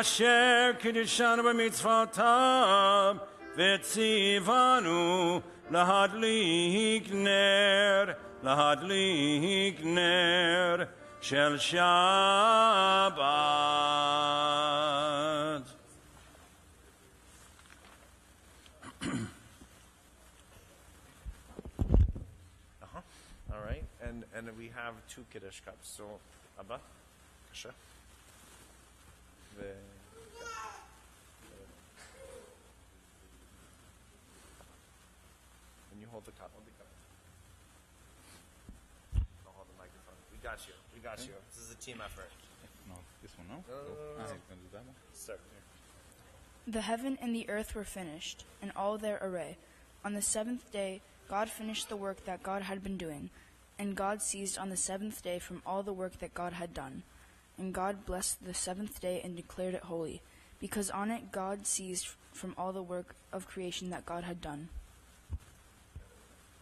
אשר קידשנו במצוותיו, וציוונו להדליק נר של שבת. All right, and we have 2 Kiddush cups. So, Abba, Kasha. And you hold the cup. I'll hold the microphone. We got you. We got you. This is a team effort. No, this one, no? Start. The heaven and the earth were finished, and all their array. On the seventh day, God finished the work that God had been doing, and God ceased on the seventh day from all the work that God had done. And God blessed the seventh day and declared it holy, because on it God ceased from all the work of creation that God had done.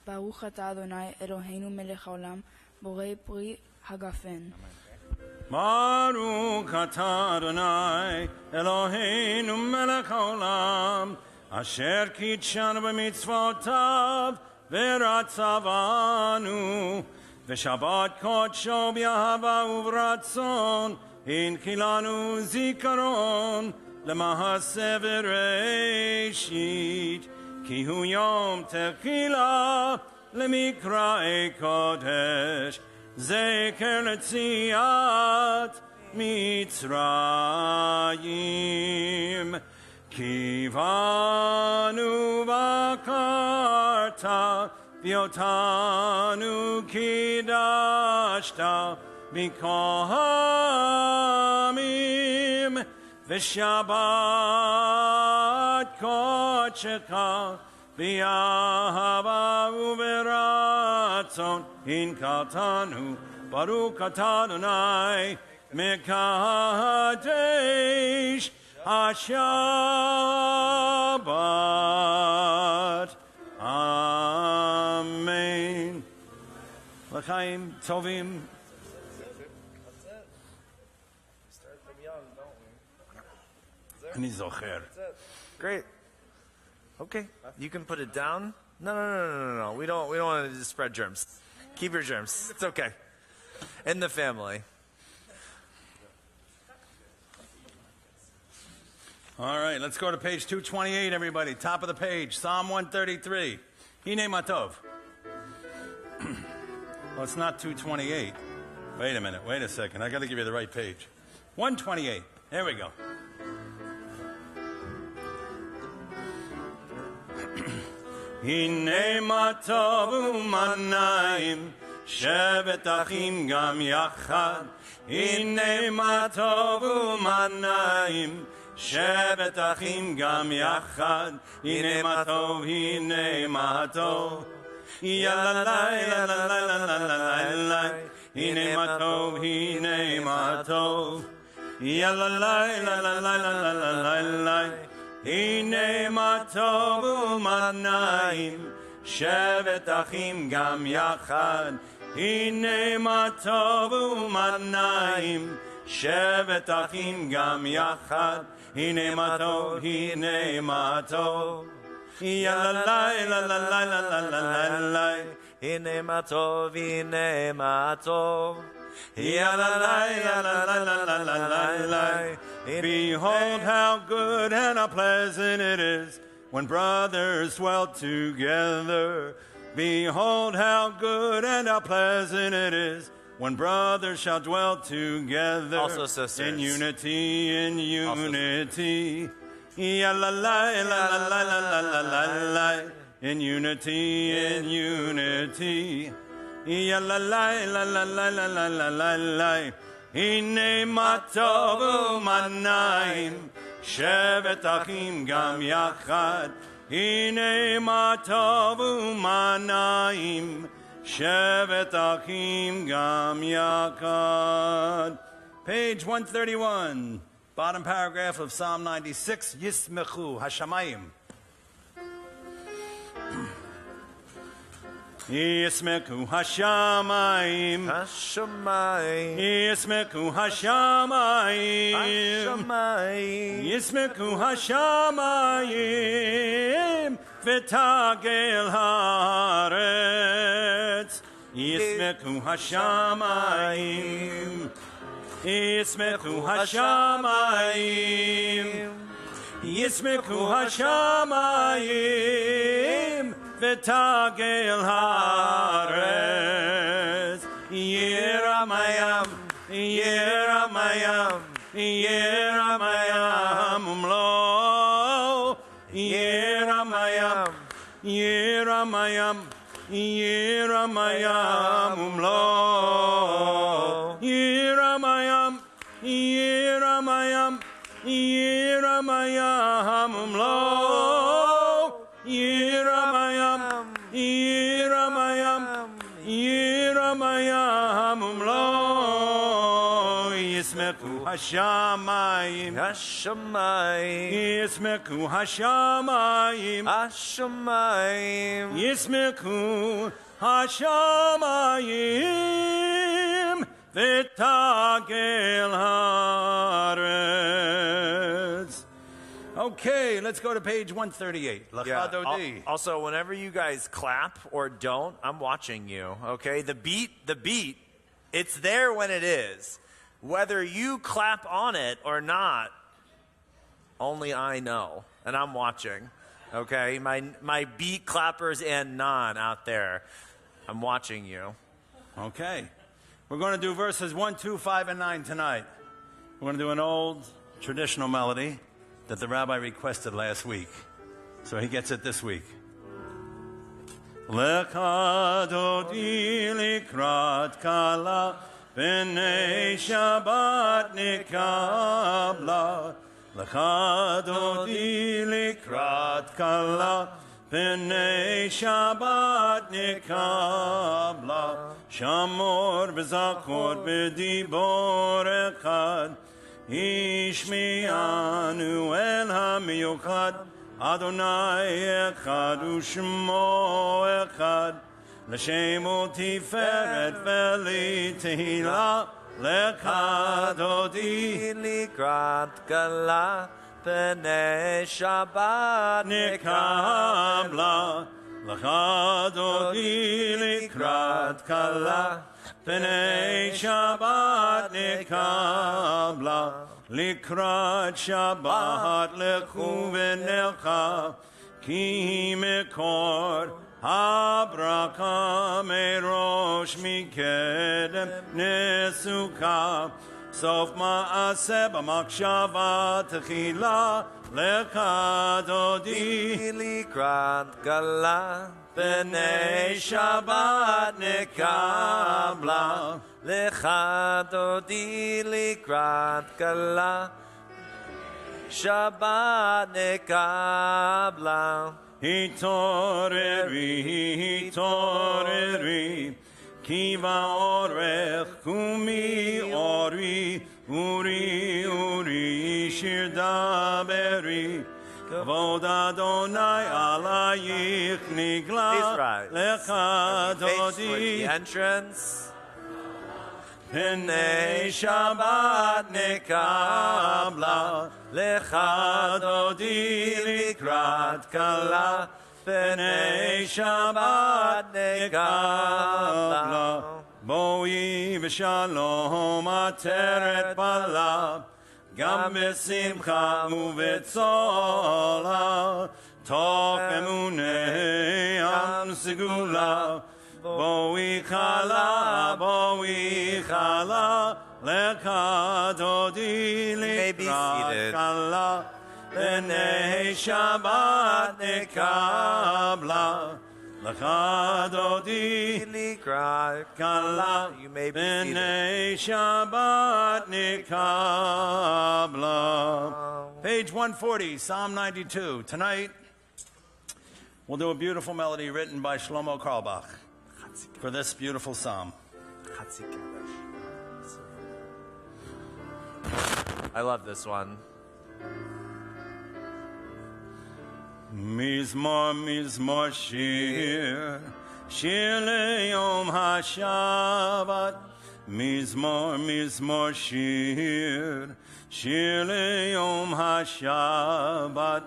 Baruch atah Adonai Eloheinu melech haolam, borei pri hagafen. Baruch atah Adonai Eloheinu melech haolam, asher kitshanu b'mitzvotav v'ratzavanu, v'shabbat kodsho b'yahava uvratzon, hinkilanu zikaron למעשה וראשית, כי הוא יום תחילה למקראי קודש, זכר ליציאת מצרים. כי בנו בקרת ואותנו קידשת בכהמים, ושבת קודשך באהבה וברצון הנקרתנו. ברוך אתה אדוני מקדש השבת. אמן. לחיים טובים. אני זוכר. Great. Okay, you can put it down. No. We don't want to spread germs. Keep your germs. It's okay. In the family. All right, let's go to page 228, everybody. Top of the page, Psalm 133. Hine matov. Well, it's not 228. Wait a minute. Wait a second. I got to give you the right page. 128. There we go. הנה מה טוב ומה נעים, שבת אחים גם יחד. הנה מה טוב ומה נעים, שבת אחים גם יחד. הנה מה טוב, הנה מה טוב. יאללה לילה לילה לילה לילה. הנה מה טוב, הנה מה טוב. יאללה לילה לילה לילה לילה. הנה מה טוב ומה נעים, שבת אחים גם יחד. הנה מה טוב ומה נעים, שבת אחים גם יחד. הנה מה טוב, הנה מה טוב. יאללה לילה לילה לילה לילה. הנה מה טוב, הנה מה טוב. Behold how good and how pleasant it is when brothers dwell together. Behold how good and how pleasant it is when brothers shall dwell together. Also sisters. In unity, in unity. La la la la la la la la la. In unity, in unity. Ya la la la la la la la la la la. Hine ma tov u'ma na'im, shevet achim gam yachad. Hine ma tov u'ma na'im, shevet achim gam yachad. Page 131, bottom paragraph of Psalm 96, Yismechu Hashamayim. Yismeku hashamayim. Hashamayim. Yismeku hashamayim. Hashamayim. Yismeku hashamayim. V'tagel haaretz. Yismeku hashamayim. Yismeku hashamayim. Yismeku hashamayim. V'tagel haaretz. Yeramayam. Yeramayam. Yeramayam umlo. Yeramayam. Yeramayam. Yeramayam umlo. Yeramayam. Yeramayam. Yeramayam umlo. Yeramayam. Yeramayam. Yeramayam umlo. Yismeku hashamayim. Hashamayim. Yismeku hashamayim. Hashamayim. Yismeku hashamayim. V'tagel haaretz. Okay, let's go to page 138. Yeah. Lachadodi. Also, whenever you guys clap or don't, I'm watching you. Okay, the beat, it's there when it is. Whether you clap on it or not, only I know, and I'm watching. Okay, my beat clappers and non out there, I'm watching you. Okay. We're going to do verses 1, 2, 5, and 9 tonight. We're going to do an old traditional melody that the rabbi requested last week. So he gets it this week. Lecha dodi likrat kala b'nei Shabbat nikabla. Lecha dodi likrat kala b'nei Shabbat nikabla. Shamor v'zakor b'dibor echad. Ishmi'anu el ha'miyuchad. Adonai echad u'shmo echad. L'shem u'tiferet v'li tehila. Lecha dodi likrat kala b'nei Shabbat nikabla. Lecha dodi likrat kala b'nei Shabbat nikabla. Likrat Shabbat lechu v'necha ki mekor habraka merosh mikedem nesuka sof ma'aseh b'makshava techila. Lecha dodi likrat kala b'nei Shabbat nikabla. Lecha dodi likrat kala Shabbat nekabla. Hitoreri, kiva orech kumi ori, uri shir daberi. Kavod Adonai alayich nigla. Lecha dodi. The entrance. B'nei Shabbat nekabla. Lecha dodi likrat kala. B'nei Shabbat nekabla. Boi v'shalom ateret bala. Gam b'simcha u'v'tzola. Tov emunei am segula. Boi chala, lecha dodi likrat kala. B'nei Shabbat nekabla. Lecha dodi likrat kala. You may be B'nei Shabbat nikabla. Page 140, Psalm 92. Tonight, we'll do a beautiful melody written by Shlomo Carlebach for this beautiful psalm. I love this one. Mizmor, mizmor shir, Shir le'yom HaShabbat. Mizmor, mizmor, shir. Shir le'yom HaShabbat.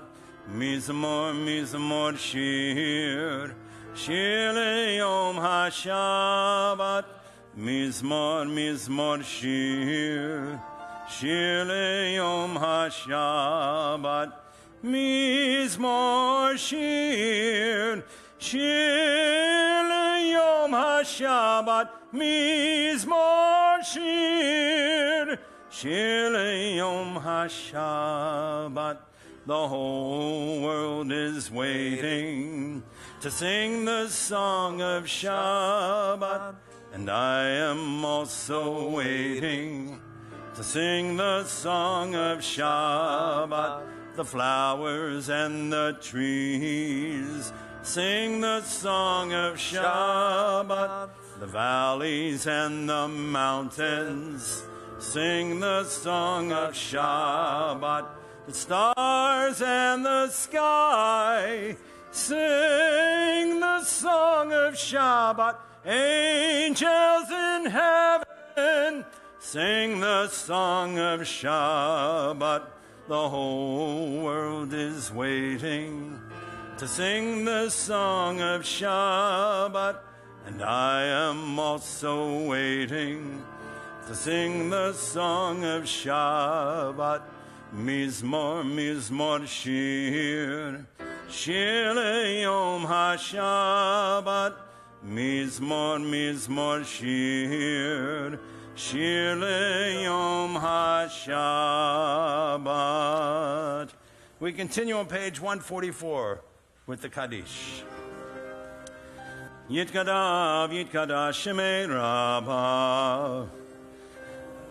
Mizmor, mizmor, shir. Shir le'yom HaShabbat. Mizmor, mizmor, shir. Shir le'yom HaShabbat. Mizmor, shir. Shir le'yom HaShabbat. Mizmor, shir. Shir le'yom HaShabbat. The whole world is waiting to sing the song of Shabbat, and I am also waiting to sing the song of Shabbat. The flowers and the trees sing the song of Shabbat. The valleys and the mountains sing the song of Shabbat. The stars and the sky sing the song of Shabbat. Angels in heaven sing the song of Shabbat. The whole world is waiting to sing the song of Shabbat, and I am also waiting to sing the song of Shabbat. Mizmor, mizmor, shir. Shir le'yom HaShabbat. Mizmor, mizmor, shir. Shir le'yom HaShabbat. We continue on page 144 with the Kaddish. Yitkadav, yitkadav, shemei Rabbi.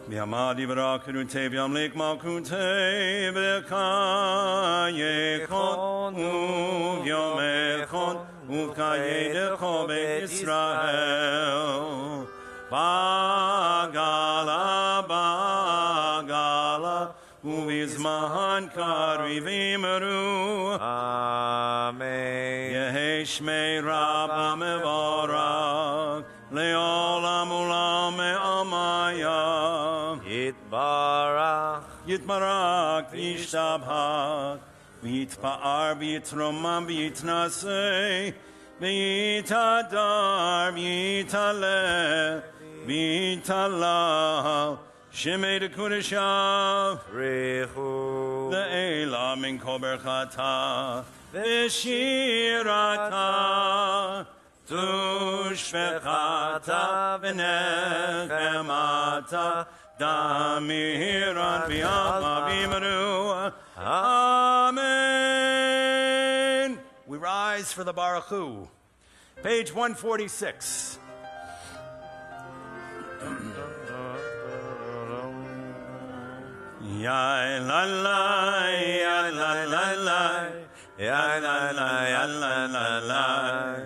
Bihamadi v'rakedute v'yamlik malkute v'kayekon u'vyomechon u'kayedecho beit Yisrael. Bagala, bagala, uvizman karivimeru. Amen. Yehi shmei Rabba mevorak, le'olam ulam me'amaya. Yitbarach. Yitbarak v'yishtabhak, v'yitpa'ar v'yitromam v'yitnaseh, v'yitadar v'yitaleh, v'yitalal, shemei dekudeshav, Rehu. le'ela min kol berchata, v'shirata, tushvechata, v'nechemata, damiran v'yama v'imanu. Amen. We rise for the Baruch Hu. Page 146. Ya la la, ya la la la, ya la la, ya la la la,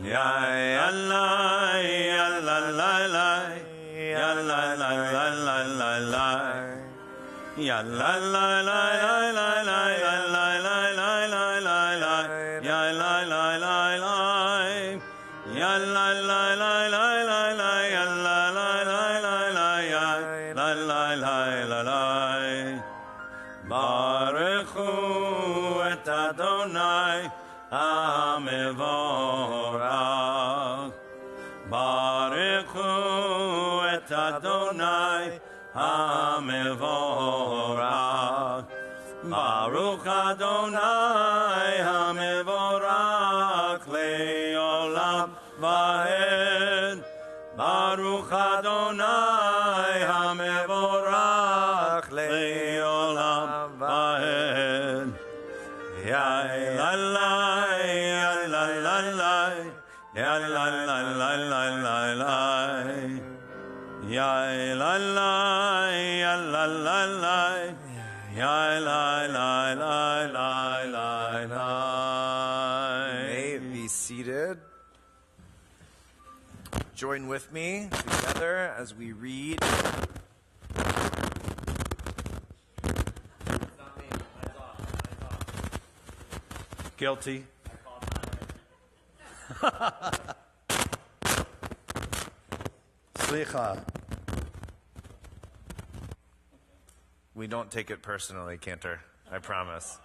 ya la, ya la la la, ya la la la la la la, ya la la la la la la, ya la la la la la la, ya la la la la, ya la la la la la la, ya la la la la la, ya la la la la la. Baruch Hu et Adonai HaMevorach. Baruch Hu et Adonai HaMevorach. Baruch Adonai HaMevorach le'olam va'ed. Baruch Adonai HaMevorach le'olam va'ed. Ya la la, ya la la la, ya la la la la la la, ya la la, ya la la la, ya la la la la la la. May be seated. Join with me together as we read. Guilty. Slicha. We don't take it personally, Cantor. I promise.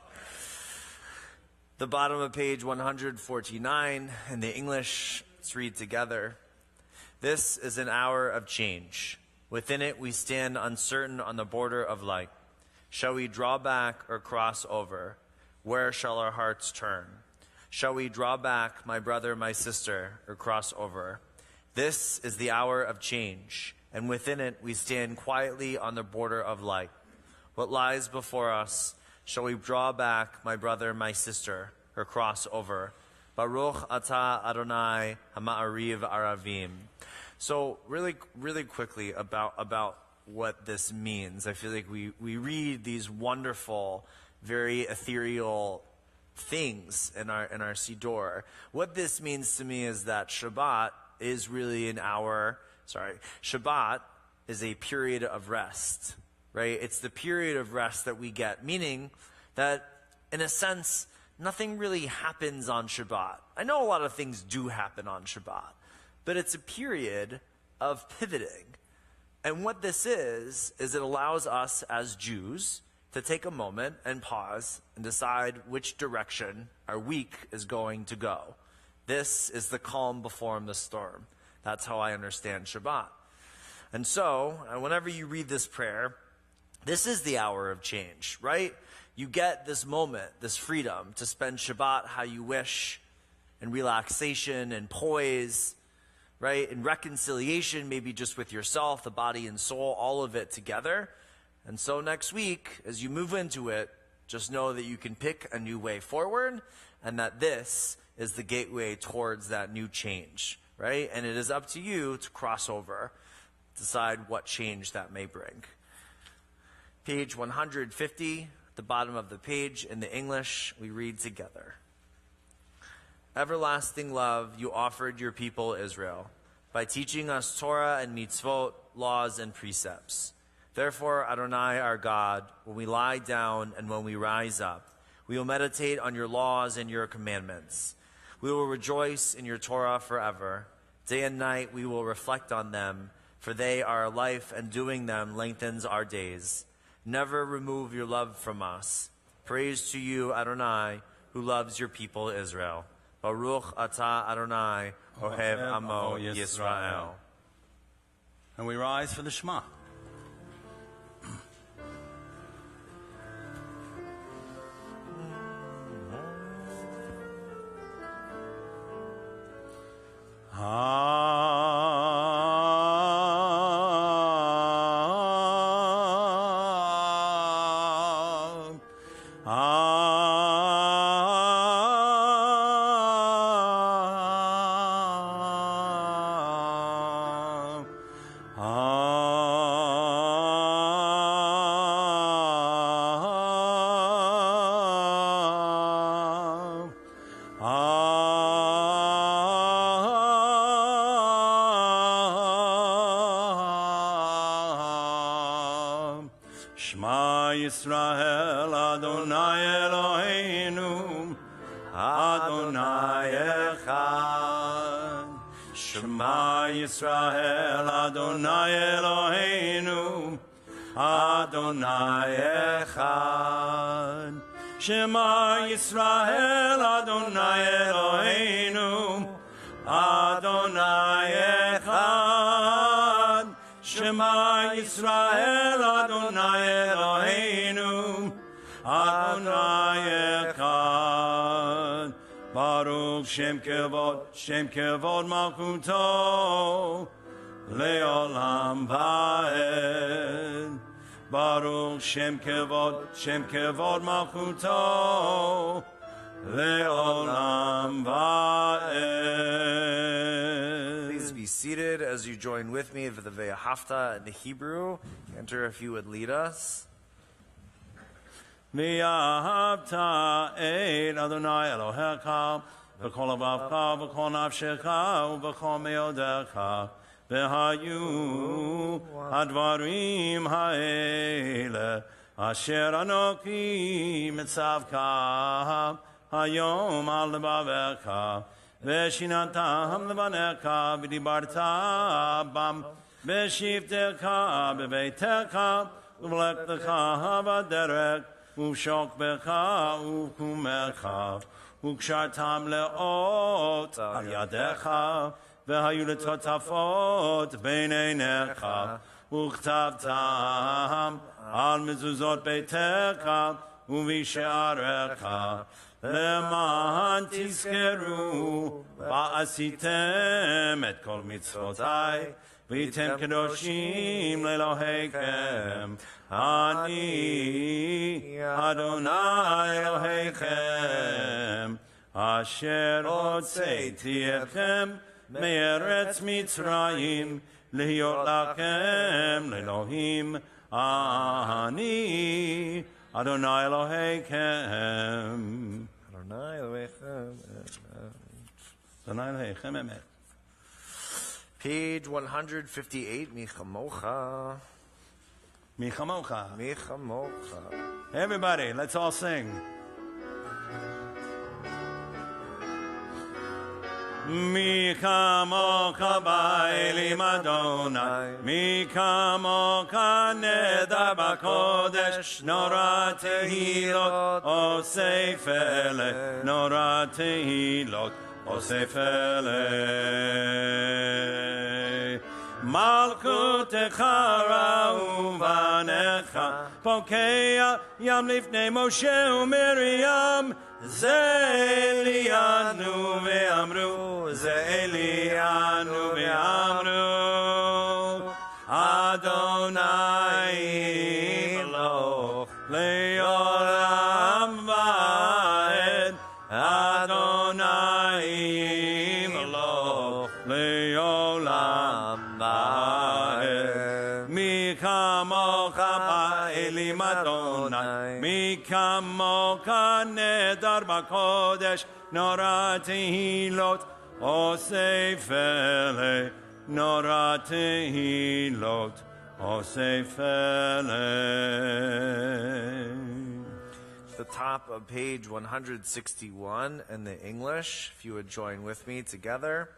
The bottom of page 149 in the English, let's read together. This is an hour of change. Within it we stand uncertain on the border of light. Shall we draw back or cross over? Where shall our hearts turn? Shall we draw back, my brother, my sister, or cross over? This is the hour of change, and within it we stand quietly on the border of light. What lies before us? Shall we draw back, my brother, my sister, or cross over? Baruch atah Adonai hama'ariv aravim. So really quickly about what this means. I feel like we read these wonderful, very ethereal things in our Siddur. What this means to me is that Shabbat is really Shabbat is a period of rest, right? It's the period of rest that we get, meaning that, in a sense, nothing really happens on Shabbat. I know a lot of things do happen on Shabbat, but it's a period of pivoting. And what this is it allows us as Jews to take a moment and pause and decide which direction our week is going to go. This is the calm before the storm. That's how I understand Shabbat. And so, whenever you read this prayer, this is the hour of change, right? You get this moment, this freedom to spend Shabbat how you wish, in relaxation and poise, right? In reconciliation, maybe just with yourself, the body and soul, all of it together. And so next week, as you move into it, just know that you can pick a new way forward, and that this is the gateway towards that new change, right? And it is up to you to cross over, decide what change that may bring. Page 150, the bottom of the page in the English, we read together. Everlasting love you offered your people Israel by teaching us Torah and mitzvot, laws and precepts. Therefore, Adonai our God, when we lie down and when we rise up, we will meditate on your laws and your commandments. We will rejoice in your Torah forever. Day and night we will reflect on them, for they are our life, and doing them lengthens our days. Never remove your love from us. Praise to you, Adonai, who loves your people Israel. Baruch atah Adonai, ohev amo Yisrael. And we rise for the Shema. Shema Yisrael Adonai Eloheinu Adonai Echad. Shema Yisrael Adonai Eloheinu Adonai Echad. Shema Yisrael Adonai Eloheinu Adonai Echad. Shema Yisrael Adonai Eloheinu Adonai Echad. Baruch Shem Kevod Malchuto Leolam Vaed. Baruch Shem Kevod Malchuto Leolam Vaed. Please be seated as you join with me for the Ve'ahavta in the Hebrew. Cantor, if you would lead us. Ve'ahavta et Adonai Elohecha v'kol avavcha v'kol nafshecha v'kol meodecha v'hayu hadvarim ha'ele asher anoki mitzavka hayom al levavecha ושיננתם לבניך ודיברת בם בשבתך בביתך ובלכתך בדרך ובשוכבך ובקומך וקשרתם לאות על ידיך והיו לטוטפות בין עיניך וכתבתם על מזוזות ביתך ובשעריך למען תזכרו ועשיתם את כל מצוותיי והייתם קדושים לאלוהיכם אני אדוני אלוהיכם אשר הוצאתי אתכם מארץ מצרים להיות לכם לאלוהים אני אדוני אלוהיכם Adonai Elohechem. אדוני אלוהיכם אמת. Page 158, Michamocha. Michamocha. Michamocha. Everybody, let's all sing. Mi kamocha ba'elim Adonai, mi kamocha nedar b'kodesh, nora tehilot, osef ele, nora tehilot, osef ele. Malchutecha ra'u v'anecha, pokea yam lifnei Moshe u'Miriam, זה אלינו ואמרו, זה אלינו ואמרו, אדוני ימלוך לעולם ועד, אדוני ימלוך לעולם ועד. מי כמוך באלים אדוני, מי כמוך נדר בקודש, נורא תהילות, אוסף אלה, נורא תהילות, אוסף אלה. The top of page 161 in the English, if you would join with me together.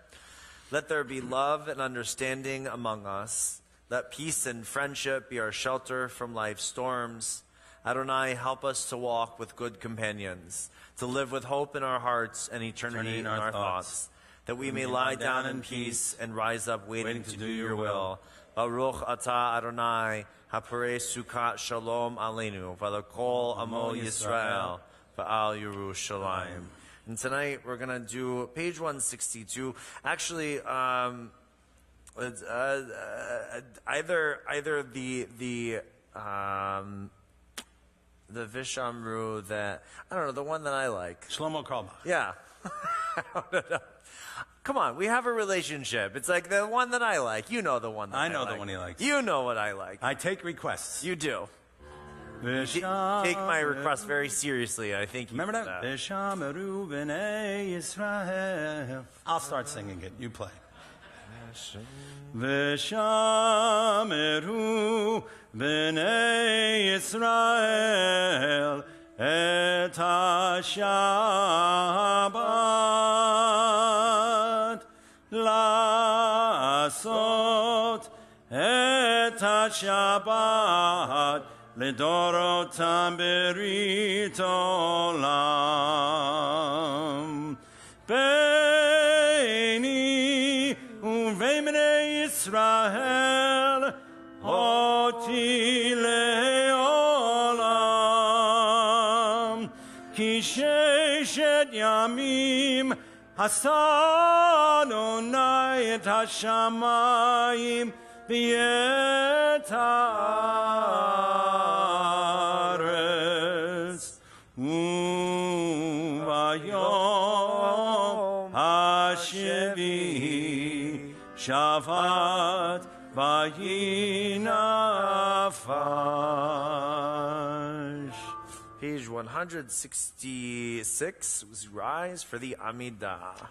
Let there be love and understanding among us. Let peace and friendship be our shelter from life's storms. Adonai, help us to walk with good companions, to live with hope in our hearts and eternity in our thoughts, that we may lie down in peace and rise up waiting to do your will. Baruch atah Adonai, haparei sukkot shalom aleinu, v'lekol amo Yisrael, v'al Yerushalayim. And tonight we're going to do page 162. Actually, it's, either the Vishamru that, I don't know, the one that I like. Shlomo Karlbach. Yeah. Come on, we have a relationship. It's like the one that I like. You know the one that I like. I know the one he likes. You know what I like. I take requests. You do. Take my request very seriously. I think you remember that? Vishameru b'nei Yisrael. I'll start singing it. You play. Vishameru b'nei Yisrael et ha-Shabbat la'asot et ha-Shabbat לדורותם ברית עולם. ביני ובין בני ישראל אותי לעולם. כי ששת ימים עשה אדוני את השמיים ואת הארץ, וביום השביעי שבת וינפש. Page 166, rise for the Amidah.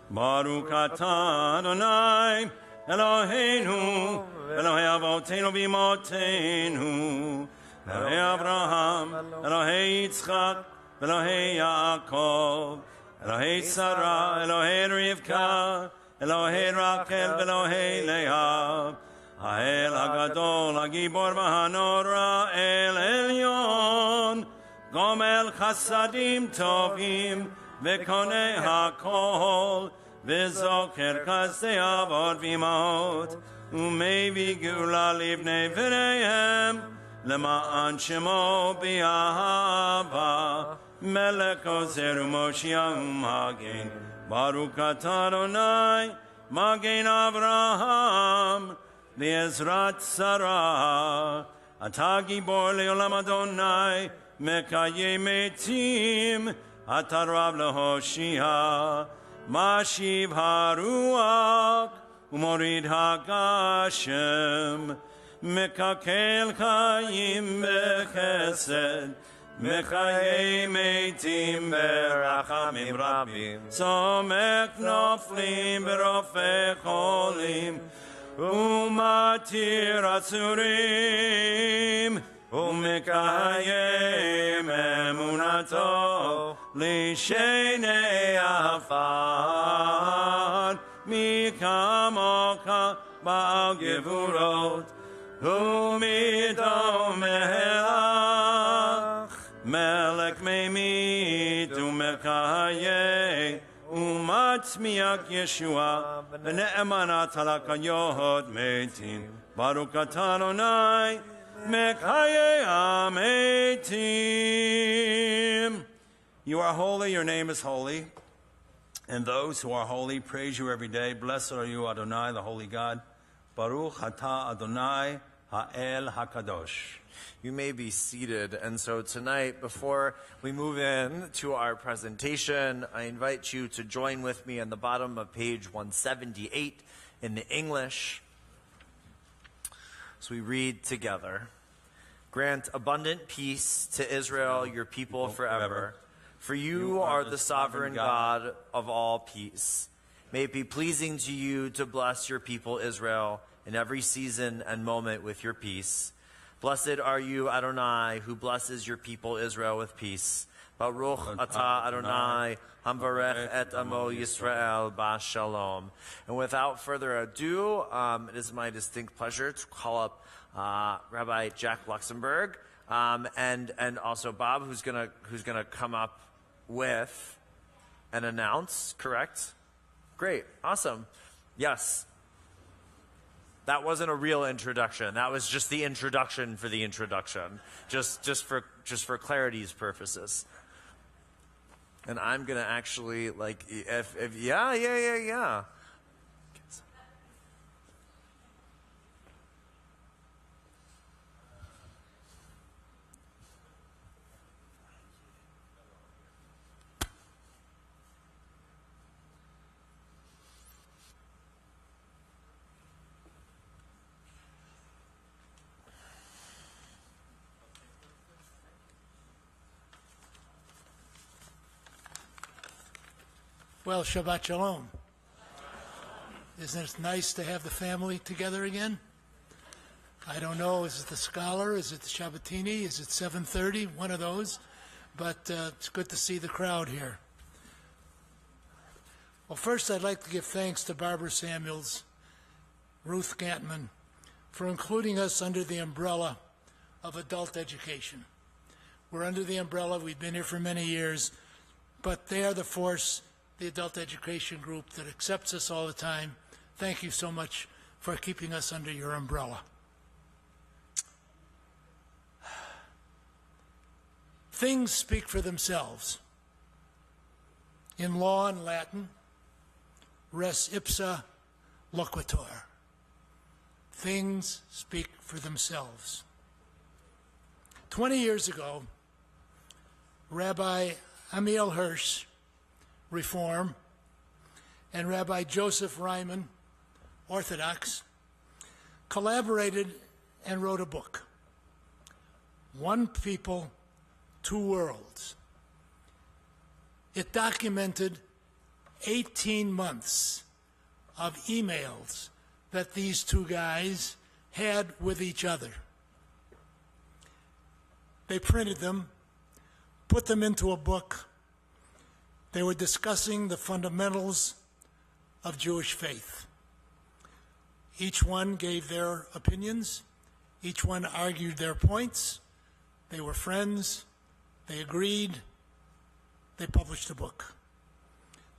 Baruch atah Adonai Eloheinu Elohei Avotenu V'Imotenu, Elohei Abraham, Elohei Yitzchak, Elohei Yaakov, Elohei Sarah, Elohei Rivka, Elohei Rachel, Elohei Leah, Ha'el HaGadol, HaGibor VaHanora, El Elyon, Gomel Chasadim Tovim, V'Konei HaKol, V'Zoker Kasei Avot V'Imot, U'Mevi Geula Livnei V'Neihem, Lema'an Shemo B'Ahava, Melech Ozer U'Moshiach U'Magen, Baruch Atah Adonai, Magen Avraham, V'Ezrat Sarah, Atah Gibor Le'olam Adonai, Mekayei Metim, Atah Rav Lehoshia, Mashiv HaRuach, U'Morid HaGashem, Mekakel Chayim B'Chesed, Mechayei Meitim Berachamim Rabim, Somech Noflim Berofei Cholim, Umatir Atzurim, Umekayem Emunato, Lishenei Afar, Mikamoka Ba'al Gevurot, Umidom Melach, Melech Meimit Umekayeh, Umatzmiak Yeshua, Ne'emanat Halakayot Meitim, Baruch Atah Adonai, Mekayeh HaMeitim. You are holy, your name is holy, and those who are holy praise you every day. Blessed are you, Adonai, the holy God. Baruch Atah Adonai Ha'el HaKadosh. You may be seated. And so tonight, before we move in to our presentation, I invite you to join with me on the bottom of page 178 in the English. So we read together. Grant abundant peace to Israel, your people forever. For you are the sovereign God of all peace. May it be pleasing to you to bless your people Israel in every season and moment with your peace. Blessed are you, Adonai, who blesses your people Israel with peace. Baruch atah Adonai, hamvarech et amo Yisrael b'shalom. And without further ado, it is my distinct pleasure to call up Rabbi Jack Luxemberg, and also Bob, who's gonna come up with and announce. Correct? Great, awesome, yes. That wasn't a real introduction. That was just the introduction for the introduction, just for clarity's purposes. And I'm gonna actually yeah. Well, Shabbat Shalom. Isn't it nice to have the family together again? I don't know, is it the Scholar? Is it the Shabbatini? Is it 7:30? One of those. But it's good to see the crowd here. Well, first I'd like to give thanks to Barbara Samuels, Ruth Gantman, for including us under the umbrella of adult education. We're under the umbrella, we've been here for many years, but they are the force, the adult education group that accepts us all the time. Thank you so much for keeping us under your umbrella. Things speak for themselves. In law and Latin, res ipsa loquitur. Things speak for themselves. 20 years ago, Rabbi Amiel Hirsch, Reform, and Rabbi Joseph Ryman, Orthodox, collaborated and wrote a book, One People, Two Worlds. It documented 18 months of emails that these two guys had with each other. They printed them, put them into a book. They were discussing the fundamentals of Jewish faith. Each one gave their opinions. Each one argued their points. They were friends. They agreed. They published a book.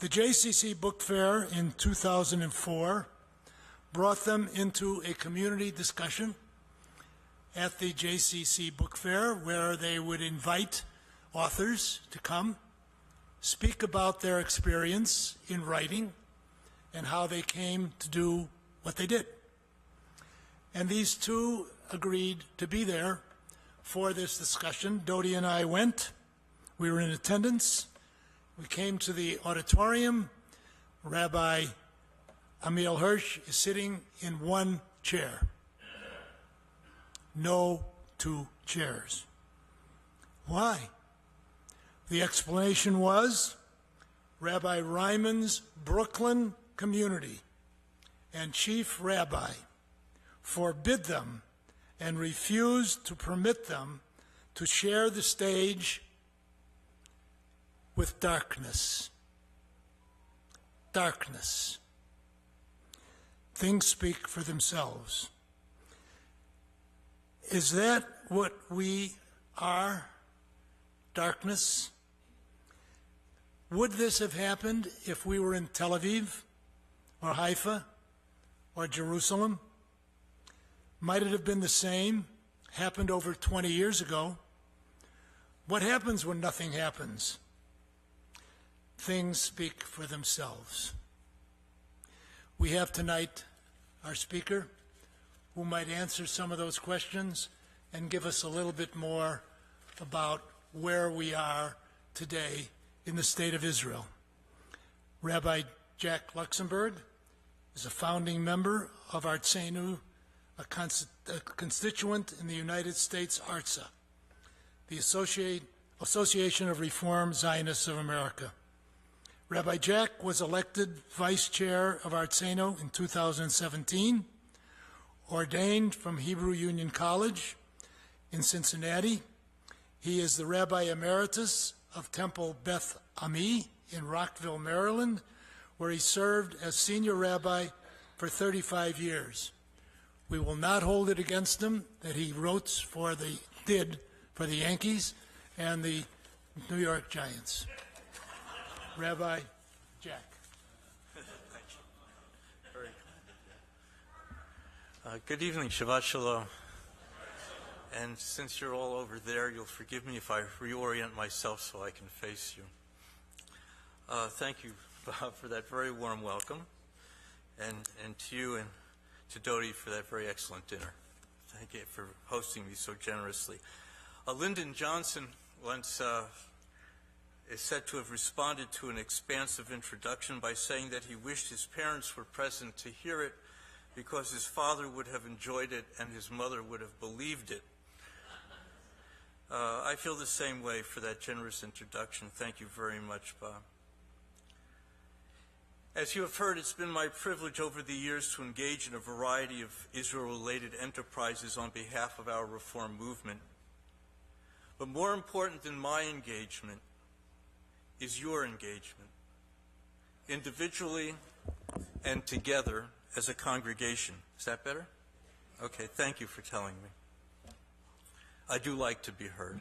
The JCC Book Fair in 2004 brought them into a community discussion at the JCC Book Fair, where they would invite authors to come, speak about their experience in writing and how they came to do what they did. And these two agreed to be there for this discussion. Dodi and I went. We were in attendance. We came to the auditorium. Rabbi Amiel Hirsch is sitting in one chair. No two chairs. Why? The explanation was Rabbi Ryman's Brooklyn community and chief rabbi forbid them and refused to permit them to share the stage with darkness. Darkness. Things speak for themselves. Is that what we are? Darkness? Would this have happened if we were in Tel Aviv or Haifa or Jerusalem? Might it have been the same? Happened over 20 years ago. What happens when nothing happens? Things speak for themselves. We have tonight our speaker who might answer some of those questions and give us a little bit more about where we are today in the state of Israel. Rabbi Jack Luxemberg is a founding member of Artsenu, a constituent in the United States ARTSA, the Association of Reform Zionists of America. Rabbi Jack was elected vice chair of Artsenu in 2017, ordained from Hebrew Union College in Cincinnati. He is the Rabbi Emeritus of Temple Beth Ami in Rockville, Maryland, where he served as senior rabbi for 35 years. We will not hold it against him that he did for the Yankees and the New York Giants. Rabbi Jack. Good evening, Shabbat Shalom. And since you're all over there, you'll forgive me if I reorient myself so I can face you. Thank you, Bob, for that very warm welcome, and to you and to Dodi for that very excellent dinner. Thank you for hosting me so generously. Lyndon Johnson once is said to have responded to an expansive introduction by saying that he wished his parents were present to hear it because his father would have enjoyed it and his mother would have believed it. I feel the same way for that generous introduction. Thank you very much, Bob. As you have heard, it's been my privilege over the years to engage in a variety of Israel-related enterprises on behalf of our reform movement. But more important than my engagement is your engagement, individually and together as a congregation. Is that better? Okay, thank you for telling me. I do like to be heard.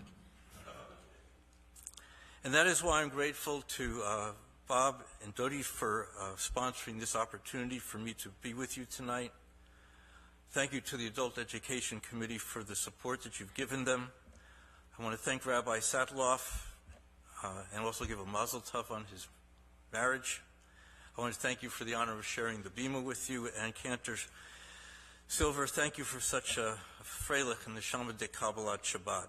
And that is why I'm grateful to Bob and Dodi for sponsoring this opportunity for me to be with you tonight. Thank you to the Adult Education Committee for the support that you've given them. I want to thank Rabbi Sataloff and also give a mazel tov on his marriage. I want to thank you for the honor of sharing the bima with you, and Cantor Silver, thank you for such a freilich and the Neshama de Kabbalat Shabbat.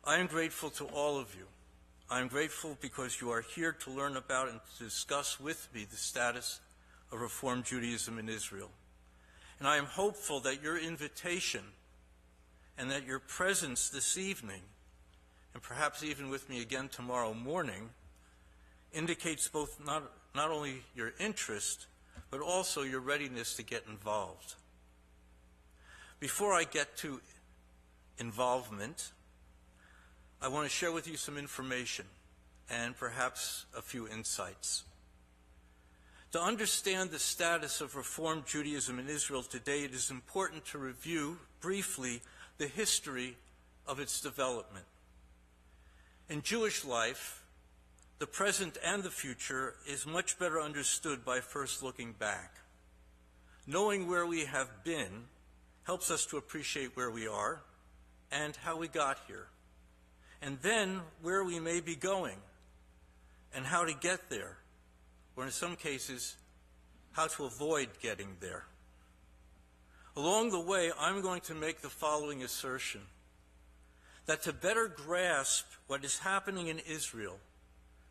I am grateful to all of you. I am grateful because you are here to learn about and to discuss with me the status of Reform Judaism in Israel. And I am hopeful that your invitation and that your presence this evening, and perhaps even with me again tomorrow morning, indicates both not only your interest, but also your readiness to get involved. Before I get to involvement, I want to share with you some information and perhaps a few insights. To understand the status of Reform Judaism in Israel today, it is important to review briefly the history of its development. In Jewish life, the present and the future is much better understood by first looking back. Knowing where we have been helps us to appreciate where we are and how we got here, and then where we may be going and how to get there, or in some cases, how to avoid getting there. Along the way, I'm going to make the following assertion, that to better grasp what is happening in Israel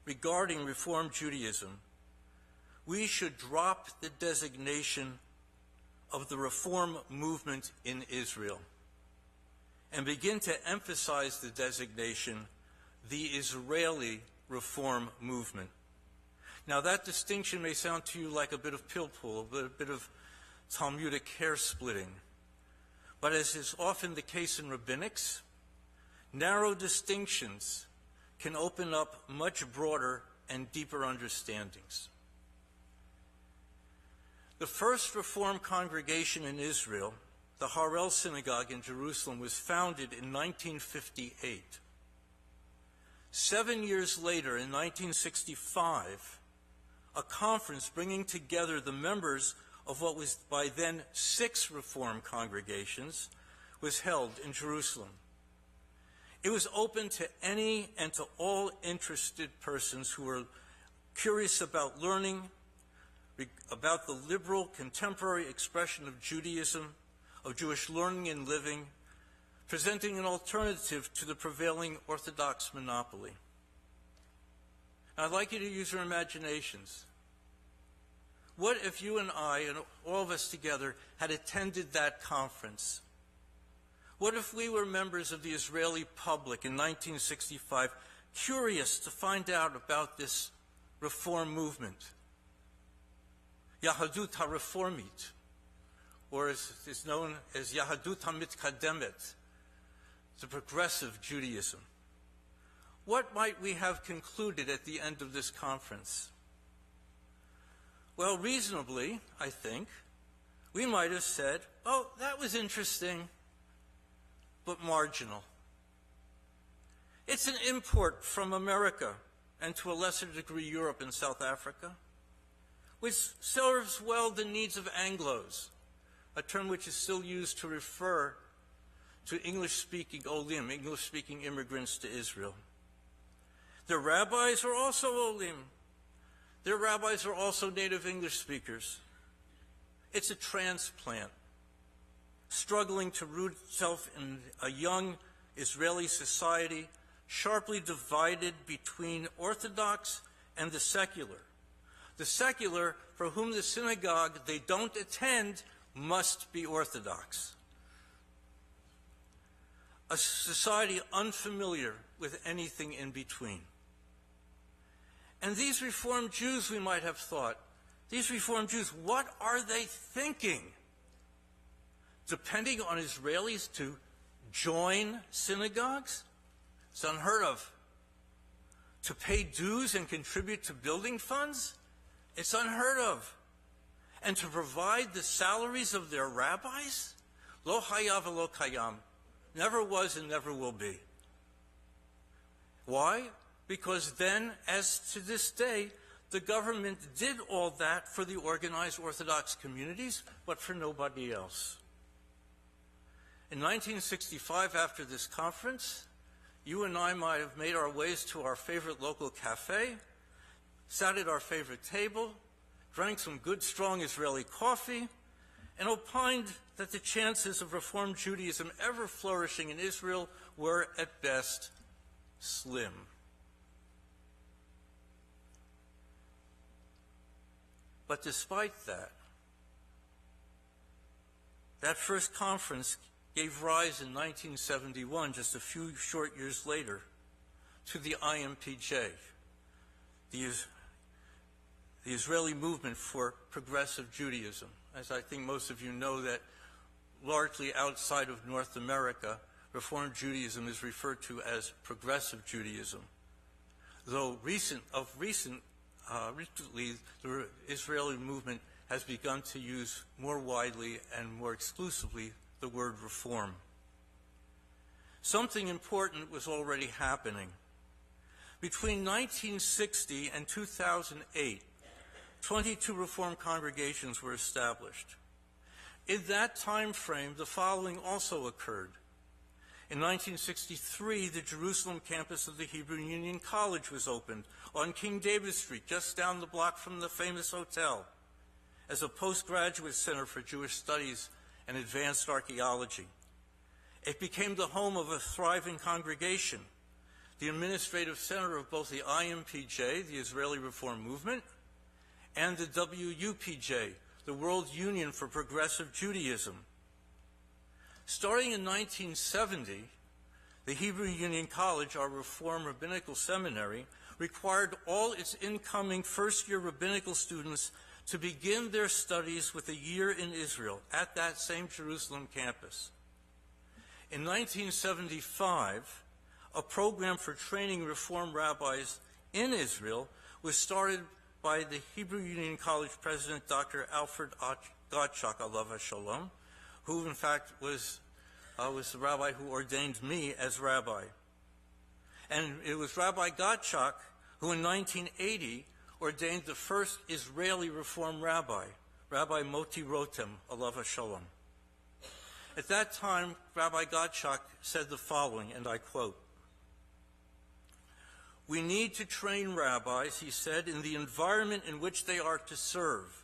regarding Reform Judaism, we should drop the designation of the Reform movement in Israel and begin to emphasize the designation, the Israeli Reform movement. Now, that distinction may sound to you like a bit of pilpul, a bit of Talmudic hair splitting, but as is often the case in rabbinics, narrow distinctions can open up much broader and deeper understandings. The first Reform congregation in Israel, the Harel Synagogue in Jerusalem, was founded in 1958. 7 years later, in 1965, a conference bringing together the members of what was by then 6 Reform congregations was held in Jerusalem. It was open to any and to all interested persons who were curious about learning about the liberal contemporary expression of Judaism, of Jewish learning and living, presenting an alternative to the prevailing Orthodox monopoly. I'd like you to use your imaginations. What if you and I, and all of us together, had attended that conference? What if we were members of the Israeli public in 1965, curious to find out about this Reform movement, Yahadut HaReformit, or as is known as Yahadut HaMitkademet, the progressive Judaism? What might we have concluded at the end of this conference? Well, reasonably, I think, we might have said, oh, that was interesting, but marginal. It's an import from America, and to a lesser degree Europe and South Africa, which serves well the needs of Anglos, a term which is still used to refer to English-speaking Olim, English-speaking immigrants to Israel. Their rabbis are also Olim. Their rabbis are also native English speakers. It's a transplant, struggling to root itself in a young Israeli society sharply divided between Orthodox and the secular. The secular, for whom the synagogue they don't attend, must be Orthodox. A society unfamiliar with anything in between. And these Reformed Jews, we might have thought, these Reformed Jews, what are they thinking? Depending on Israelis to join synagogues? It's unheard of. To pay dues and contribute to building funds? It's unheard of. And to provide the salaries of their rabbis? Lo haya v'lo kayam. Never was and never will be. Why? Because then, as to this day, the government did all that for the organized Orthodox communities, but for nobody else. In 1965, after this conference, you and I might have made our ways to our favorite local cafe, sat at our favorite table, drank some good, strong Israeli coffee, and opined that the chances of Reform Judaism ever flourishing in Israel were, at best, slim. But despite that, that first conference gave rise in 1971, just a few short years later, to the IMPJ, the Israeli Movement for Progressive Judaism. As I think most of you know, that largely outside of North America, Reform Judaism is referred to as Progressive Judaism. Though recently, the Israeli movement has begun to use more widely and more exclusively the word reform. Something important was already happening. Between 1960 and 2008, 22 Reform congregations were established. In that time frame, the following also occurred. In 1963, the Jerusalem campus of the Hebrew Union College was opened on King David Street, just down the block from the famous hotel, as a postgraduate center for Jewish studies and advanced archaeology. It became the home of a thriving congregation, the administrative center of both the IMPJ, the Israeli Reform Movement, and the WUPJ, the World Union for Progressive Judaism. Starting in 1970, the Hebrew Union College, our Reform Rabbinical Seminary, required all its incoming first-year rabbinical students to begin their studies with a year in Israel at that same Jerusalem campus. In 1975, a program for training Reform rabbis in Israel was started by the Hebrew Union College president, Dr. Alfred Gottschalk, alav hashalom, who in fact was the rabbi who ordained me as rabbi. And it was Rabbi Gottschalk who in 1980 ordained the first Israeli Reform rabbi, Rabbi Moti Rotem, alav hashalom. At that time, Rabbi Gottschalk said the following, and I quote, "We need to train rabbis," he said, "in the environment in which they are to serve.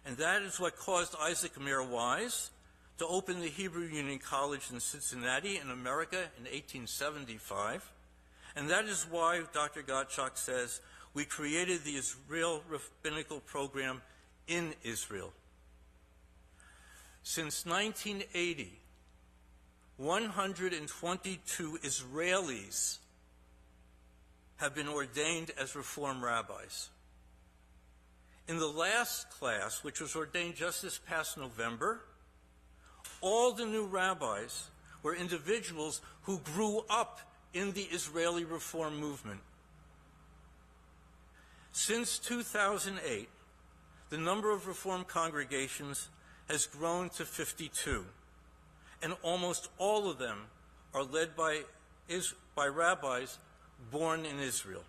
And that is what caused Isaac Mayer Wise to open the Hebrew Union College in Cincinnati in America in 1875. And that is why, Dr. Gottschalk says, we created the Israel Rabbinical Program in Israel. Since 1980, 122 Israelis have been ordained as Reform rabbis. In the last class, which was ordained just this past November, all the new rabbis were individuals who grew up in the Israeli Reform movement. Since 2008, the number of Reform congregations has grown to 52, and almost all of them are led by rabbis born in Israel.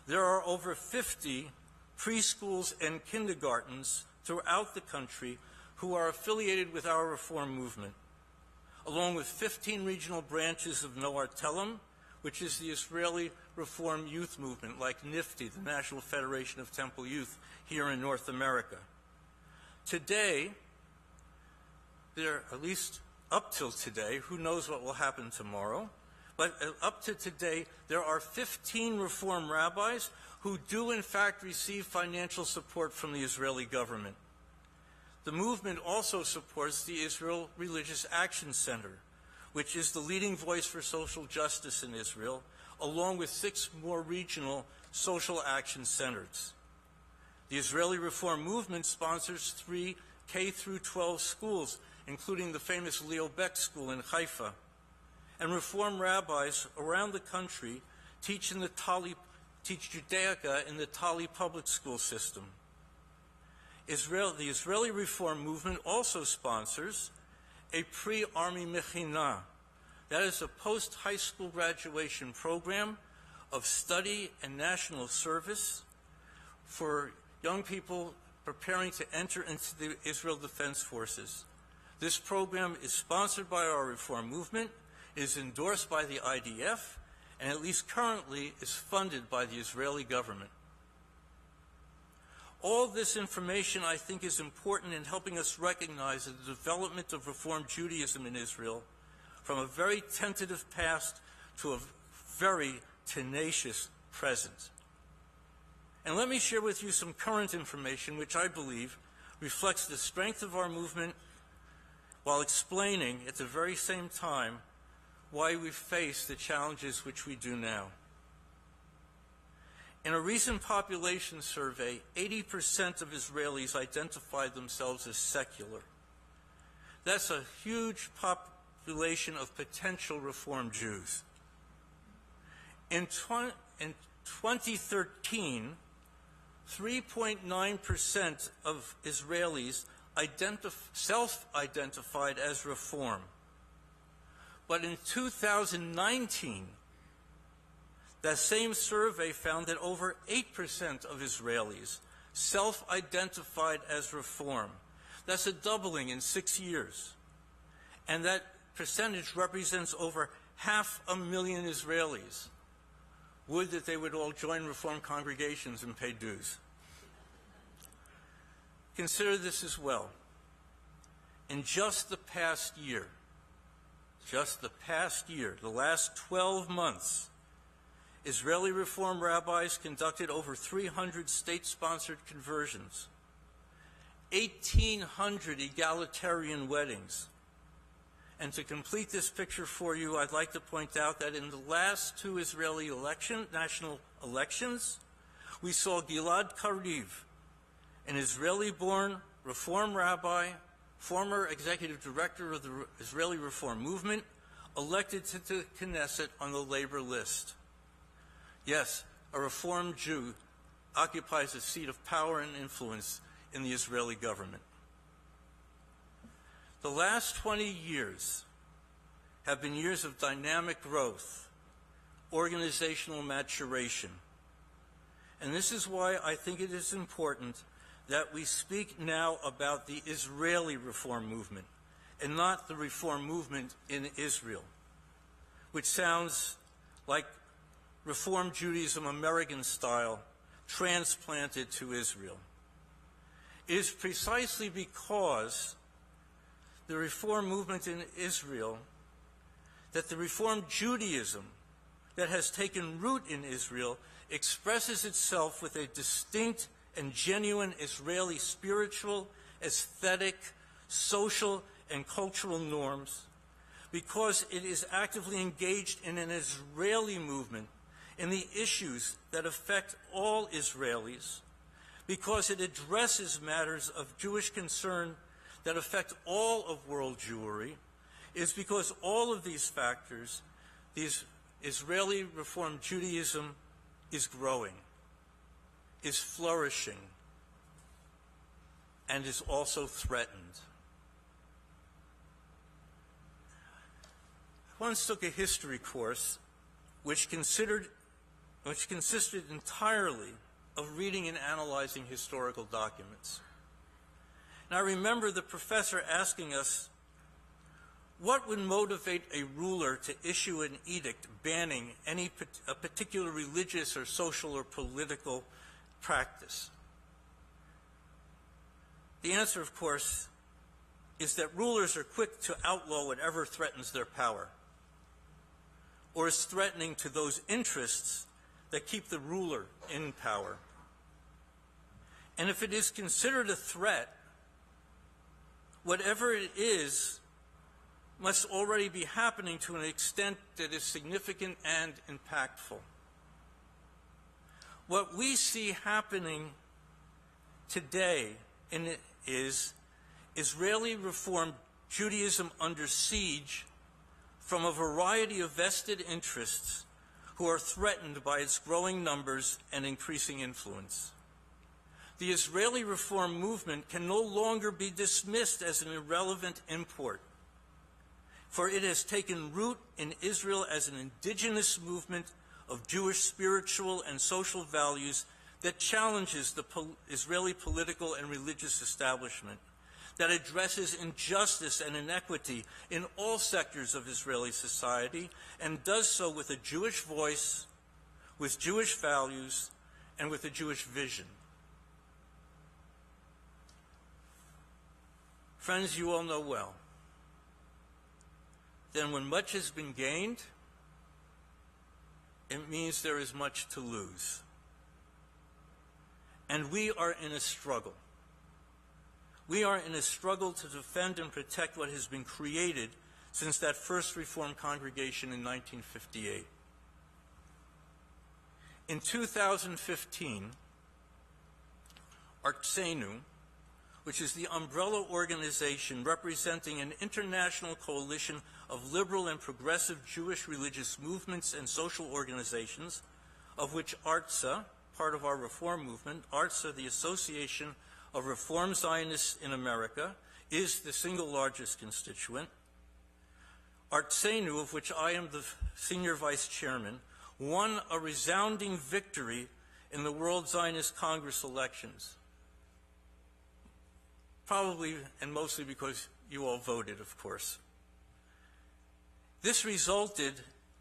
There are over 50 preschools and kindergartens throughout the country who are affiliated with our Reform movement, along with 15 regional branches of Noar Telem, which is the Israeli Reform youth movement, like NIFTY, the National Federation of Temple Youth, here in North America. Today, at least up till today, who knows what will happen tomorrow, but up to today, there are 15 Reform rabbis who do in fact receive financial support from the Israeli government. The movement also supports the Israel Religious Action Center, which is the leading voice for social justice in Israel, along with 6 more regional social action centers. The Israeli Reform movement sponsors 3 K-12 schools, including the famous Leo Beck School in Haifa. And Reform rabbis around the country teach Judaica in the Tali public school system. The Israeli Reform movement also sponsors a pre-army mechina. That is a post-high school graduation program of study and national service for young people preparing to enter into the Israel Defense Forces. This program is sponsored by our Reform movement, is endorsed by the IDF, and at least currently is funded by the Israeli government. All this information, I think, is important in helping us recognize the development of Reform Judaism in Israel from a very tentative past to a very tenacious present. And let me share with you some current information which I believe reflects the strength of our movement while explaining at the very same time why we face the challenges which we do now. In a recent population survey, 80% of Israelis identified themselves as secular. That's a huge population of potential Reform Jews. In 2013, 3.9% of Israelis self-identified as Reform. But in 2019, that same survey found that over 8% of Israelis self-identified as Reform. That's a doubling in 6 years. And that percentage represents over 500,000 Israelis. Would that they would all join Reform congregations and pay dues. Consider this as well. In just the past year, the last 12 months, Israeli Reform rabbis conducted over 300 state-sponsored conversions, 1,800 egalitarian weddings. And to complete this picture for you, I'd like to point out that in the last 2 Israeli national elections, we saw Gilad Kariv, an Israeli-born Reform rabbi, former executive director of the Israeli Reform movement, elected to the Knesset on the labor list. Yes, a Reform Jew occupies a seat of power and influence in the Israeli government. The last 20 years have been years of dynamic growth, organizational maturation. And this is why I think it is important that we speak now about the Israeli Reform movement and not the Reform movement in Israel, which sounds like Reform Judaism American style transplanted to Israel. It is precisely because the Reform movement in Israel that the Reform Judaism that has taken root in Israel expresses itself with a distinct and genuine Israeli spiritual, aesthetic, social, and cultural norms, because it is actively engaged in an Israeli movement in the issues that affect all Israelis, because it addresses matters of Jewish concern that affect all of world Jewry, is because all of these factors, Israeli Reform Judaism is growing, is flourishing, and is also threatened. I once took a history course which consisted entirely of reading and analyzing historical documents. And I remember the professor asking us, what would motivate a ruler to issue an edict banning a particular religious or social or political practice? The answer, of course, is that rulers are quick to outlaw whatever threatens their power or is threatening to those interests that keep the ruler in power. And if it is considered a threat, whatever it is must already be happening to an extent that is significant and impactful. What we see happening today is Israeli Reform Judaism under siege from a variety of vested interests who are threatened by its growing numbers and increasing influence. The Israeli Reform movement can no longer be dismissed as an irrelevant import, for it has taken root in Israel as an indigenous movement of Jewish spiritual and social values that challenges the Israeli political and religious establishment, that addresses injustice and inequity in all sectors of Israeli society, and does so with a Jewish voice, with Jewish values, and with a Jewish vision. Friends, you all know well, then when much has been gained, it means there is much to lose. And we are in a struggle. We are in a struggle to defend and protect what has been created since that first Reformed congregation in 1958. In 2015, Artsenu, which is the umbrella organization representing an international coalition of liberal and progressive Jewish religious movements and social organizations, of which ARTSA, part of our reform movement, ARTSA, the Association of Reform Zionists in America, is the single largest constituent. Artsenu, of which I am the senior vice chairman, won a resounding victory in the World Zionist Congress elections. Probably and mostly because you all voted, of course. This resulted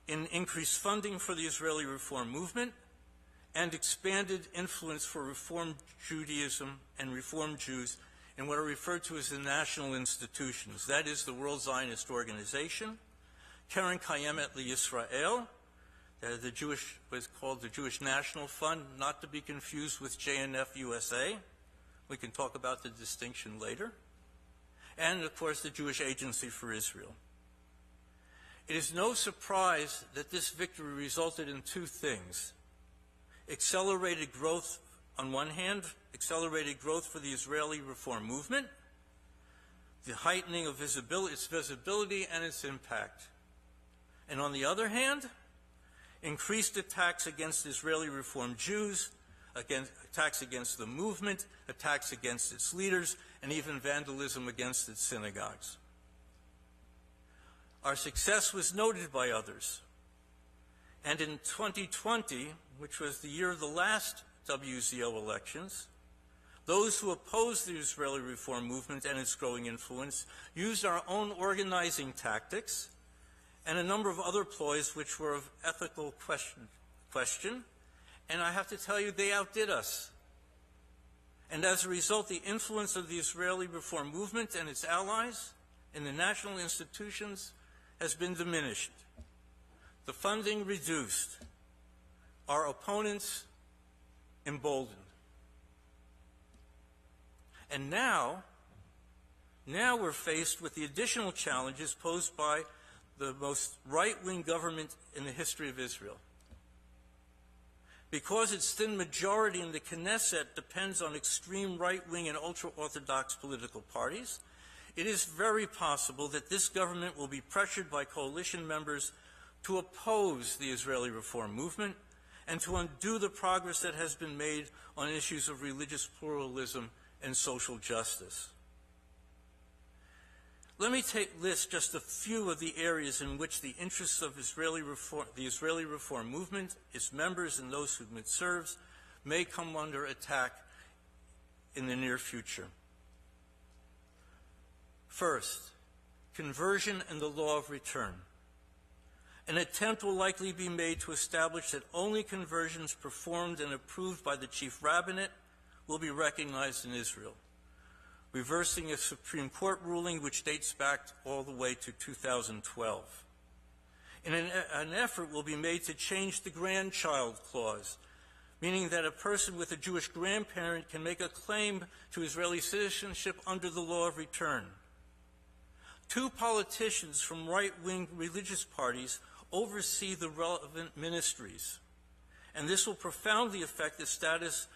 in increased funding for the Israeli Reform movement and expanded influence for Reform Judaism and Reform Jews in what are referred to as the national institutions. That is the World Zionist Organization, Keren Kayemet LeYisrael, was called the Jewish National Fund, not to be confused with JNF USA. We can talk about the distinction later. And, of course, the Jewish Agency for Israel. It is no surprise that this victory resulted in two things. Accelerated growth, on one hand, accelerated growth for the Israeli Reform movement, the heightening of its visibility and its impact. And on the other hand, increased attacks against Israeli Reform Jews, attacks against the movement, attacks against its leaders, and even vandalism against its synagogues. Our success was noted by others. And in 2020, which was the year of the last WZO elections, those who opposed the Israeli Reform movement and its growing influence used our own organizing tactics and a number of other ploys which were of ethical question, and I have to tell you, they outdid us. And as a result, the influence of the Israeli Reform movement and its allies in the national institutions has been diminished. The funding reduced. Our opponents emboldened. And now we're faced with the additional challenges posed by the most right-wing government in the history of Israel. Because its thin majority in the Knesset depends on extreme right-wing and ultra-Orthodox political parties, it is very possible that this government will be pressured by coalition members to oppose the Israeli Reform movement and to undo the progress that has been made on issues of religious pluralism and social justice. Let me list just a few of the areas in which the interests of the Israeli Reform movement, its members, and those whom it serves may come under attack in the near future. First, conversion and the law of return. An attempt will likely be made to establish that only conversions performed and approved by the chief rabbinate will be recognized in Israel, reversing a Supreme Court ruling which dates back all the way to 2012. An effort will be made to change the grandchild clause, meaning that a person with a Jewish grandparent can make a claim to Israeli citizenship under the law of return. Two politicians from right-wing religious parties oversee the relevant ministries, and this will profoundly affect the status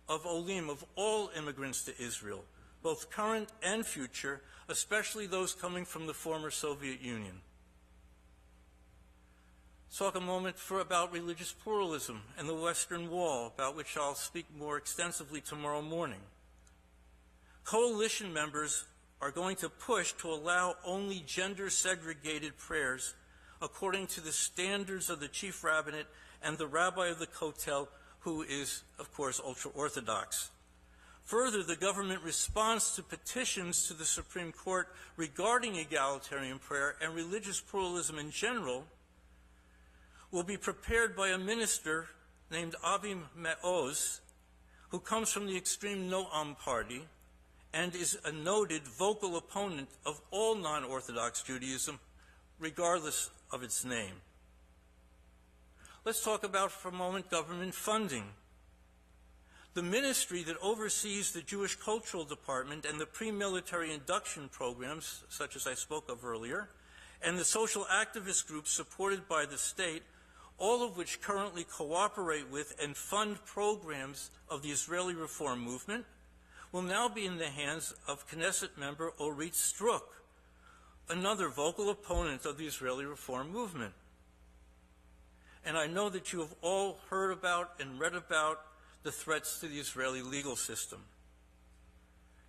of Olim, of all immigrants to Israel, both current and future, especially those coming from the former Soviet Union. Let's talk a moment about religious pluralism and the Western Wall, about which I'll speak more extensively tomorrow morning. Coalition members are going to push to allow only gender-segregated prayers according to the standards of the chief rabbinate and the rabbi of the kotel, who is, of course, ultra-Orthodox. Further, the government response to petitions to the Supreme Court regarding egalitarian prayer and religious pluralism in general will be prepared by a minister named Avi Me'oz, who comes from the extreme Noam party and is a noted vocal opponent of all non-Orthodox Judaism, regardless of its name. Let's talk about, for a moment, government funding. The ministry that oversees the Jewish Cultural Department and the pre-military induction programs, such as I spoke of earlier, and the social activist groups supported by the state, all of which currently cooperate with and fund programs of the Israeli Reform movement, will now be in the hands of Knesset member Orit Struk, another vocal opponent of the Israeli reform movement. And I know that you have all heard about and read about the threats to the Israeli legal system,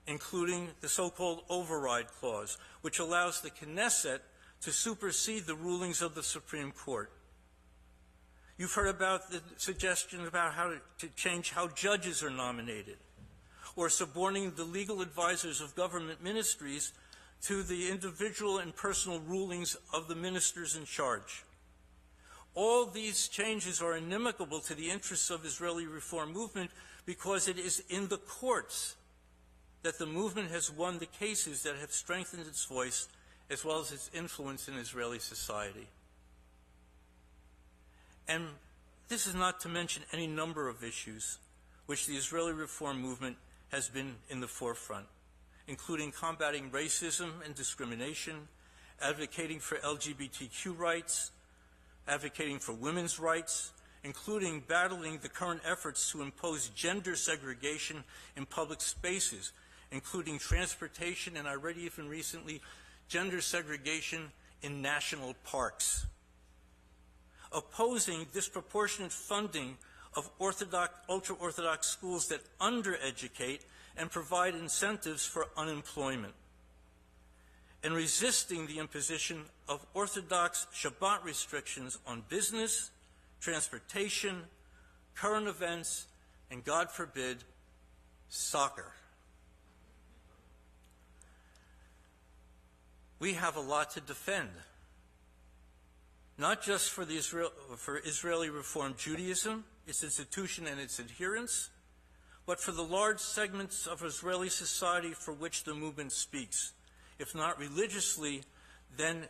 including the so-called override clause, which allows the Knesset to supersede the rulings of the Supreme Court. You've heard about the suggestion about how to change how judges are nominated, or subordinating the legal advisors of government ministries to the individual and personal rulings of the ministers in charge. All these changes are inimical to the interests of Israeli reform movement because it is in the courts that the movement has won the cases that have strengthened its voice as well as its influence in Israeli society. And this is not to mention any number of issues which the Israeli reform movement has been in the forefront, including combating racism and discrimination, advocating for LGBTQ rights, advocating for women's rights, including battling the current efforts to impose gender segregation in public spaces, including transportation, and I read even recently, gender segregation in national parks. Opposing disproportionate funding of ultra-Orthodox schools that undereducate and provide incentives for unemployment, and resisting the imposition of Orthodox Shabbat restrictions on business, transportation, current events, and, God forbid, soccer. We have a lot to defend, not just for Israeli Reform Judaism, its institution and its adherents, but for the large segments of Israeli society for which the movement speaks, if not religiously, then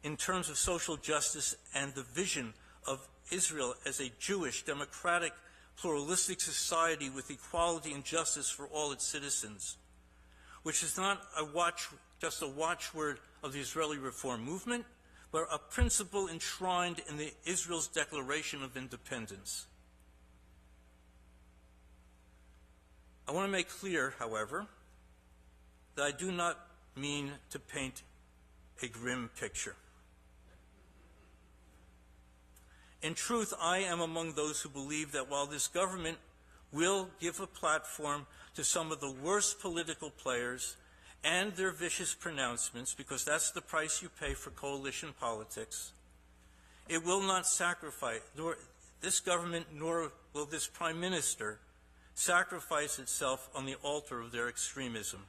in terms of social justice and the vision of Israel as a Jewish, democratic, pluralistic society with equality and justice for all its citizens, which is not just a watchword of the Israeli Reform movement, but a principle enshrined in Israel's Declaration of Independence. I want to make clear, however, that I do not mean to paint a grim picture. In truth, I am among those who believe that while this government will give a platform to some of the worst political players and their vicious pronouncements, because that's the price you pay for coalition politics, it will not sacrifice, nor this government, nor will this prime minister sacrifice itself on the altar of their extremism.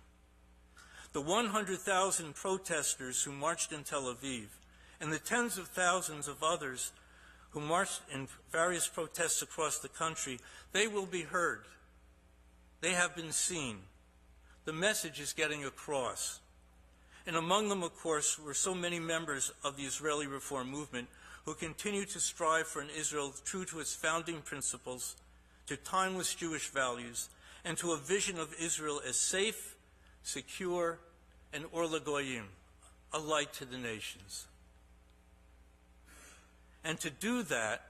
The 100,000 protesters who marched in Tel Aviv and the tens of thousands of others who marched in various protests across the country, they will be heard. They have been seen. The message is getting across. And among them, of course, were so many members of the Israeli Reform movement who continue to strive for an Israel true to its founding principles, to timeless Jewish values, and to a vision of Israel as safe, secure, and or lagoyim, a light to the nations. And to do that,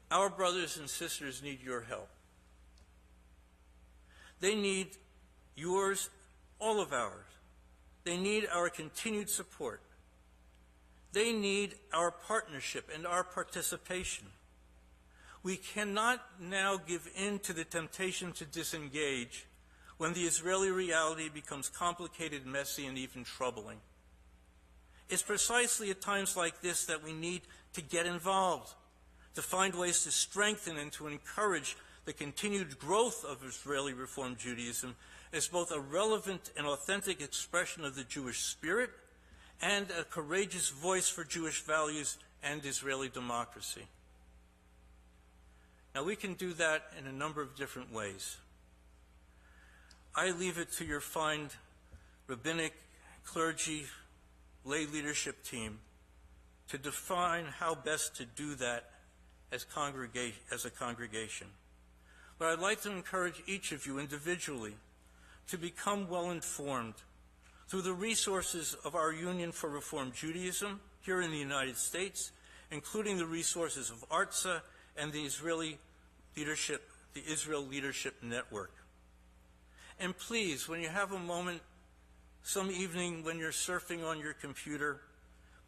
our brothers and sisters need your help. They need yours, all of ours. They need our continued support. They need our partnership and our participation. We cannot now give in to the temptation to disengage when the Israeli reality becomes complicated, messy, and even troubling. It's precisely at times like this that we need to get involved, to find ways to strengthen and to encourage the continued growth of Israeli Reform Judaism as both a relevant and authentic expression of the Jewish spirit and a courageous voice for Jewish values and Israeli democracy. Now, we can do that in a number of different ways. I leave it to your fine rabbinic, clergy, lay leadership team to define how best to do that as a congregation. But I'd like to encourage each of you individually to become well-informed through the resources of our Union for Reform Judaism here in the United States, including the resources of ARTSA and the Israel Leadership Network. And please, when you have a moment, some evening when you're surfing on your computer,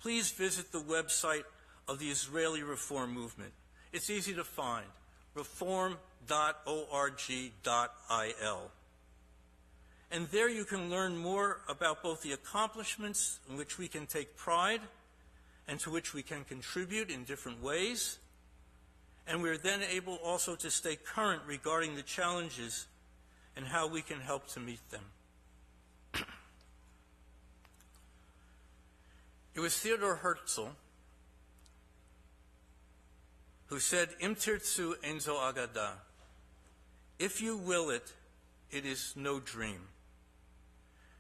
please visit the website of the Israeli Reform Movement. It's easy to find, reform.org.il. And there you can learn more about both the accomplishments in which we can take pride and to which we can contribute in different ways. And we're then able also to stay current regarding the challenges and how we can help to meet them. It was Theodor Herzl who said, Im tirtzu ein zo agada. If you will it, it is no dream.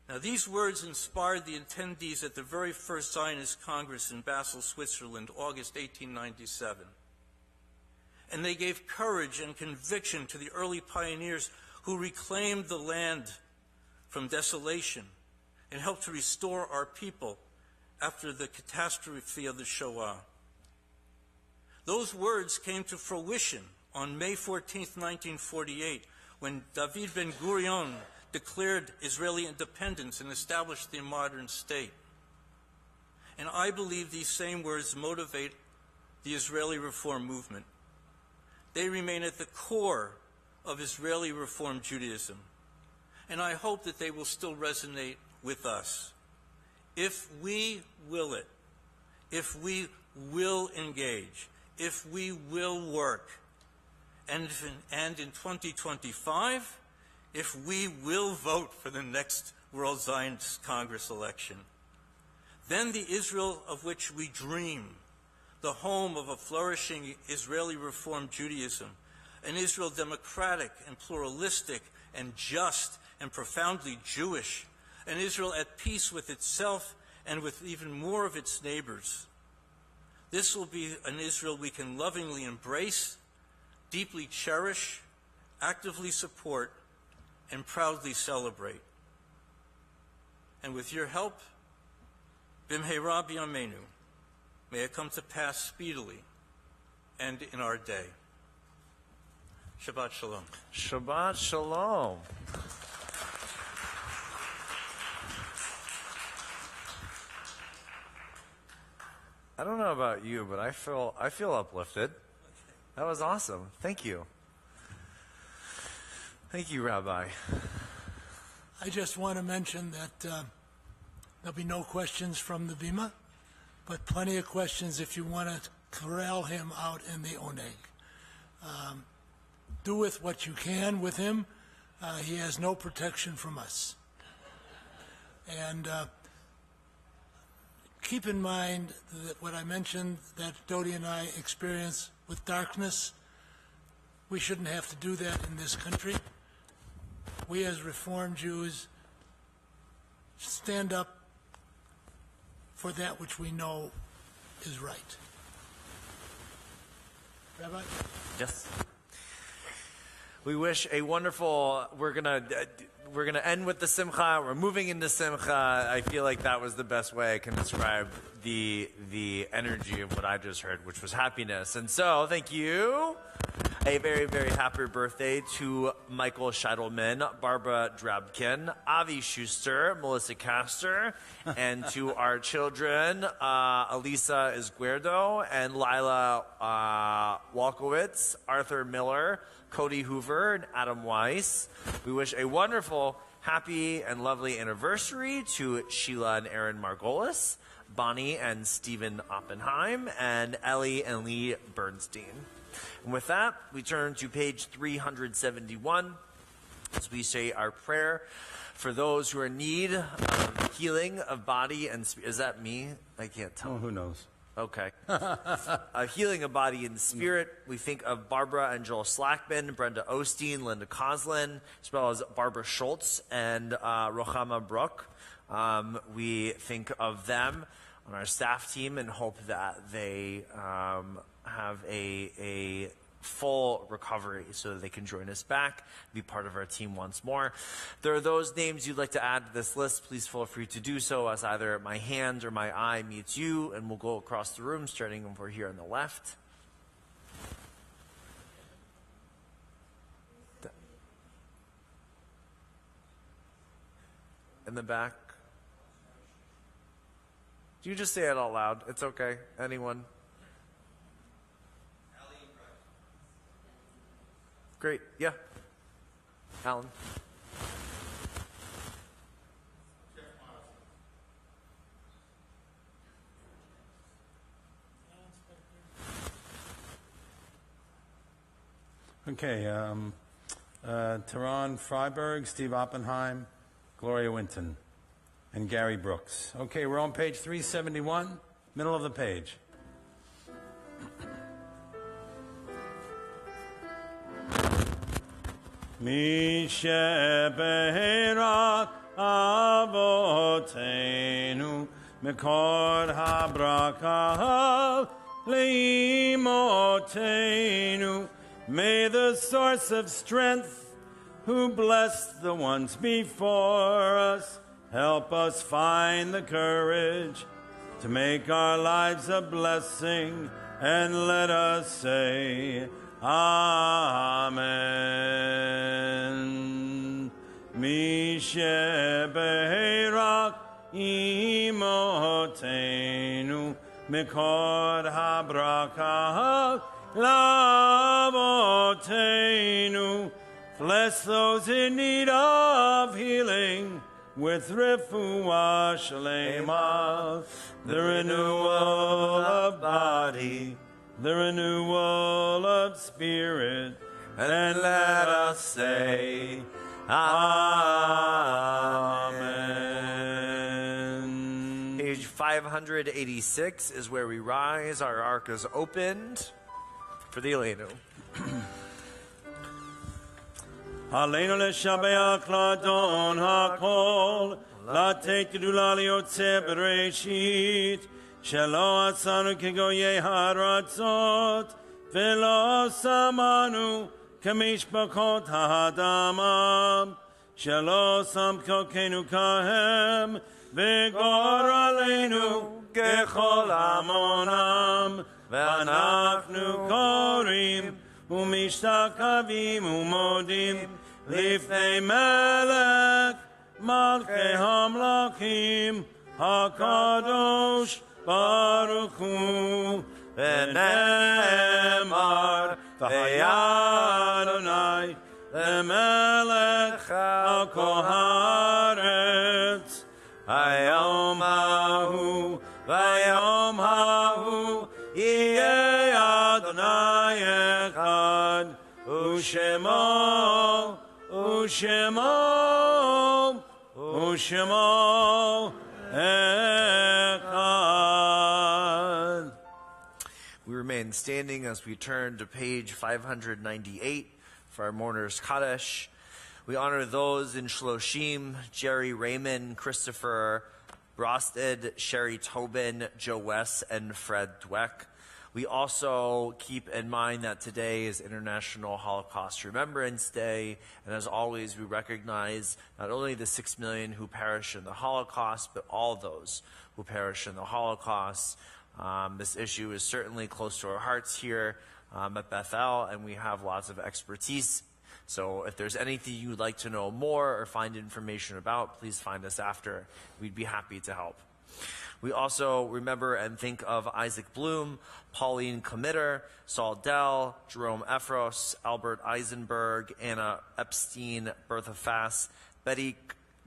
Now, these words inspired the attendees at the very first Zionist Congress in Basel, Switzerland, August 1897. And they gave courage and conviction to the early pioneers who reclaimed the land from desolation and helped to restore our people after the catastrophe of the Shoah. Those words came to fruition on May 14, 1948, when David Ben-Gurion declared Israeli independence and established the modern state. And I believe these same words motivate the Israeli Reform Movement. They remain at the core of Israeli Reform Judaism, and I hope that they will still resonate with us. If we will it, if we will engage, if we will work, and in 2025, if we will vote for the next World Zionist Congress election, then the Israel of which we dream, the home of a flourishing Israeli Reform Judaism, an Israel democratic and pluralistic and just and profoundly Jewish, an Israel at peace with itself and with even more of its neighbors. This will be an Israel we can lovingly embrace, deeply cherish, actively support, and proudly celebrate. And with your help, Bimheira b'yameinu, may it come to pass speedily and in our day. Shabbat Shalom. Shabbat Shalom. I don't know about you, but I feel uplifted. That was awesome. Thank you. Thank you, Rabbi. I just want to mention that there'll be no questions from the Bima, but plenty of questions if you want to corral him out in the Oneg. Do with what you can with him. He has no protection from us. And keep in mind that what I mentioned that Dodi and I experience with darkness, we shouldn't have to do that in this country. We as Reform Jews stand up for that which we know is right. Rabbi? Yes. We wish a wonderful. We're gonna end with the simcha. We're moving into simcha. I feel like that was the best way I can describe the energy of what I just heard, which was happiness. And so, thank you. A very, very happy birthday to Michael Scheitelman, Barbara Drabkin, Avi Schuster, Melissa Castor, and to our children, Elisa Izquierdo and Lila Walkowitz, Arthur Miller, Cody Hoover, and Adam Weiss. We wish a wonderful, happy, and lovely anniversary to Sheila and Aaron Margolis, Bonnie and Stephen Oppenheim, and Ellie and Lee Bernstein. And with that, we turn to page 371 as we say our prayer for those who are in need of healing of body and spirit. Is that me? I can't tell. Oh, who knows? Okay. Healing of body and spirit. We think of Barbara and Joel Slackman, Brenda Osteen, Linda Coslin, as well as Barbara Schultz and Rochama Brook. We think of them on our staff team and hope that they have a full recovery so that they can join us back, be part of our team once more. If there are those names you'd like to add to this list, please feel free to do so as either my hand or my eye meets you, and we'll go across the room starting over here on the left. in the back? Do you just say it out loud? It's okay. Anyone? Great. Yeah. Alan. Okay, Tehran Freiberg, Steve Oppenheim, Gloria Winton, and Gary Brooks. Okay, we're on page 371, middle of the page. Misheberak avotenu mekor habrakah leimotenu. May the source of strength, who blessed the ones before us, help us find the courage to make our lives a blessing, and let us say, Amen. Misheberak imotenu mikor habrakah lavotenu. Bless those in need of healing with refuah shlema, the renewal of body, the renewal of spirit, and let us say, Amen. Page 586 is where we rise. Our ark is opened for the Elenu. Aleinu leshabeach ladon hakol, latet gedula liyotzeh bereshit, shelo asanu kegoyei haratzot, velo samanu kemishpachot ha'adamam, shelo samkokenu kahem, vegor aleinu kechol amonam, ve'anachnu korim u'mishtakavim u'modim lifnei melech malchei hamlachim hakadosh baruch hu v'ne'emar v'hayadonai lemelech hakol haaretz hayom hahu v'yom hahu yeh Adonai echad u'shemo u'shemo u'shemo echad. We remain standing as we turn to page 598 for our mourner's Kaddish. We honor those in Shloshim: Jerry Raymond, Christopher Brosted, Sherry Tobin, Joe West, and Fred Dweck. We also keep in mind that today is International Holocaust Remembrance Day, and as always, we recognize not only the 6 million who perished in the Holocaust, but all those who perished in the Holocaust. This issue is certainly close to our hearts here at Bethel, and we have lots of expertise. So if there's anything you'd like to know more or find information about, please find us after. We'd be happy to help. We also remember and think of Isaac Bloom, Pauline Committer, Saul Dell, Jerome Ephros, Albert Eisenberg, Anna Epstein, Bertha Fass, Betty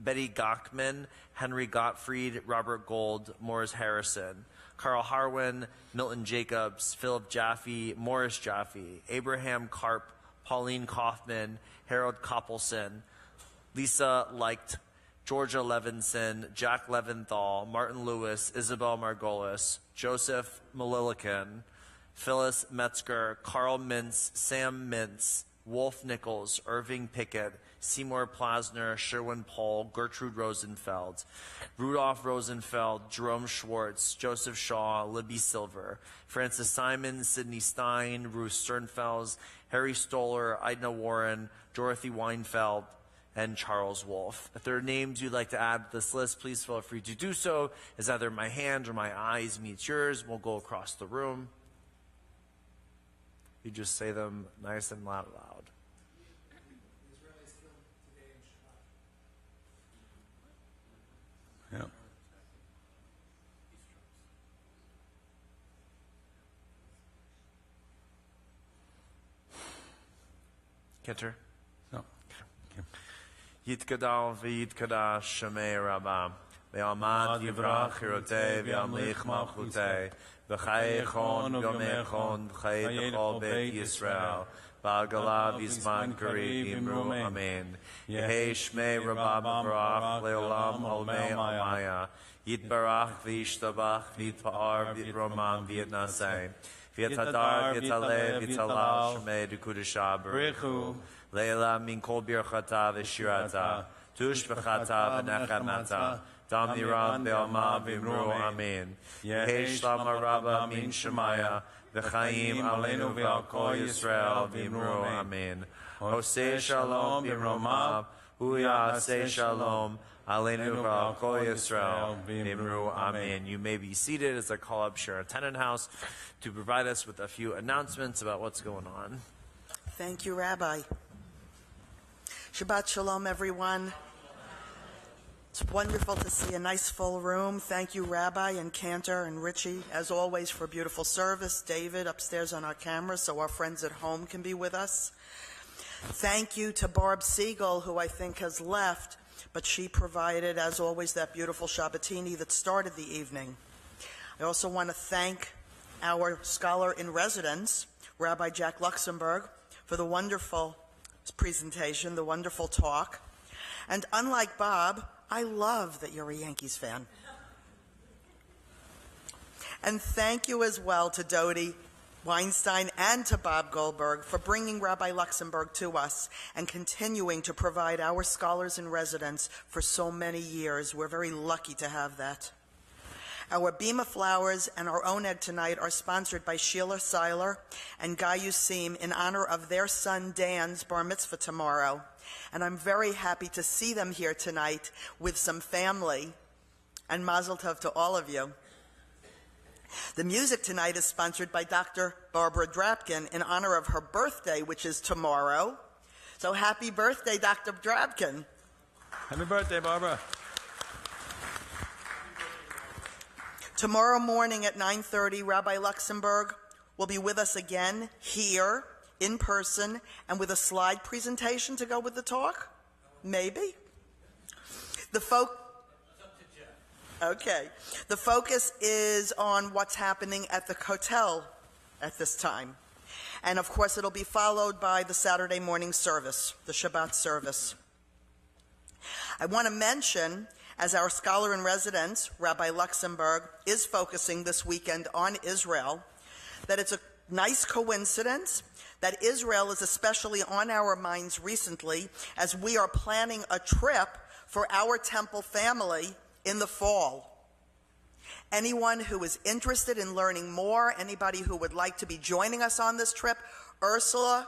Gockman, Henry Gottfried, Robert Gold, Morris Harrison, Carl Harwin, Milton Jacobs, Philip Jaffe, Morris Jaffe, Abraham Karp, Pauline Kaufman, Harold Koppelson, Lisa Leicht, Georgia Levinson, Jack Leventhal, Martin Lewis, Isabel Margolis, Joseph Malilican, Phyllis Metzger, Carl Mintz, Sam Mintz, Wolf Nichols, Irving Pickett, Seymour Plasner, Sherwin Pohl, Gertrude Rosenfeld, Rudolph Rosenfeld, Jerome Schwartz, Joseph Shaw, Libby Silver, Francis Simon, Sidney Stein, Ruth Sternfels, Harry Stoller, Idna Warren, Dorothy Weinfeld, and Charles Wolfe. If there are names you'd like to add to this list, please feel free to do so, as either my hand or my eyes meets yours. We'll go across the room. You just say them nice and loud. Yeah. Cantor. No. Yitkadal v'yitkadash Shemei Rabbi. Ve'amad yivrach chirotei ve'amlich malchutei. V'chai echon v'yomechon v'chai b'chol beit Yisrael. V'agala v'zman karib imru amen. Yehei Shmei Rabbi b'varach le'olam olmei almaya. Yitbarach v'yishtabach v'yitpa'ar v'yitromam v'yitnasei. V'yitadar v'yitaleh v'yitalal Shmei d'kudashah b'richu. Leila min kol birchata v'shirata. Tush v'chata v'nechamata. Dam niram be'alma v'imru amen. Yehi shlama rabba min shemaya. V'chaim aleinu v'al kol Yisrael v'imru amen. Hosei shalom b'romav. Huya asei shalom. Aleinu v'al kol Yisrael v'imru amen. You may be seated as I call up Shira Tenenhouse to provide us with a few announcements about what's going on. Thank you, Rabbi. Shabbat Shalom, everyone. It's wonderful to see a nice full room. Thank you, Rabbi and Cantor and Richie, as always, for a beautiful service. David upstairs on our camera so our friends at home can be with us. Thank you to Barb Siegel, who I think has left, but she provided, as always, that beautiful Shabbatini that started the evening. I also want to thank our scholar in residence, Rabbi Jack Luxemberg, for the wonderful presentation, the wonderful talk. And unlike Bob, I love that you're a Yankees fan. And thank you as well to Dodie Weinstein and to Bob Goldberg for bringing Rabbi Luxemberg to us and continuing to provide our scholars in residence for so many years. We're very lucky to have that. Our Bima Flowers and our own egg tonight are sponsored by Sheila Seiler and Guy Yusim in honor of their son Dan's bar mitzvah tomorrow. And I'm very happy to see them here tonight with some family. And mazel tov to all of you. The music tonight is sponsored by Dr. Barbara Drapkin in honor of her birthday, which is tomorrow. So happy birthday, Dr. Drapkin. Happy birthday, Barbara. Tomorrow morning at 9:30, Rabbi Luxemberg will be with us again here in person and with a slide presentation to go with the talk? Maybe? Okay. The focus is on what's happening at the hotel at this time. And of course, it'll be followed by the Saturday morning service, the Shabbat service. I want to mention, as our scholar in residence, Rabbi Luxemberg, is focusing this weekend on Israel, that it's a nice coincidence that Israel is especially on our minds recently as we are planning a trip for our temple family in the fall. Anyone who is interested in learning more, anybody who would like to be joining us on this trip, Ursula,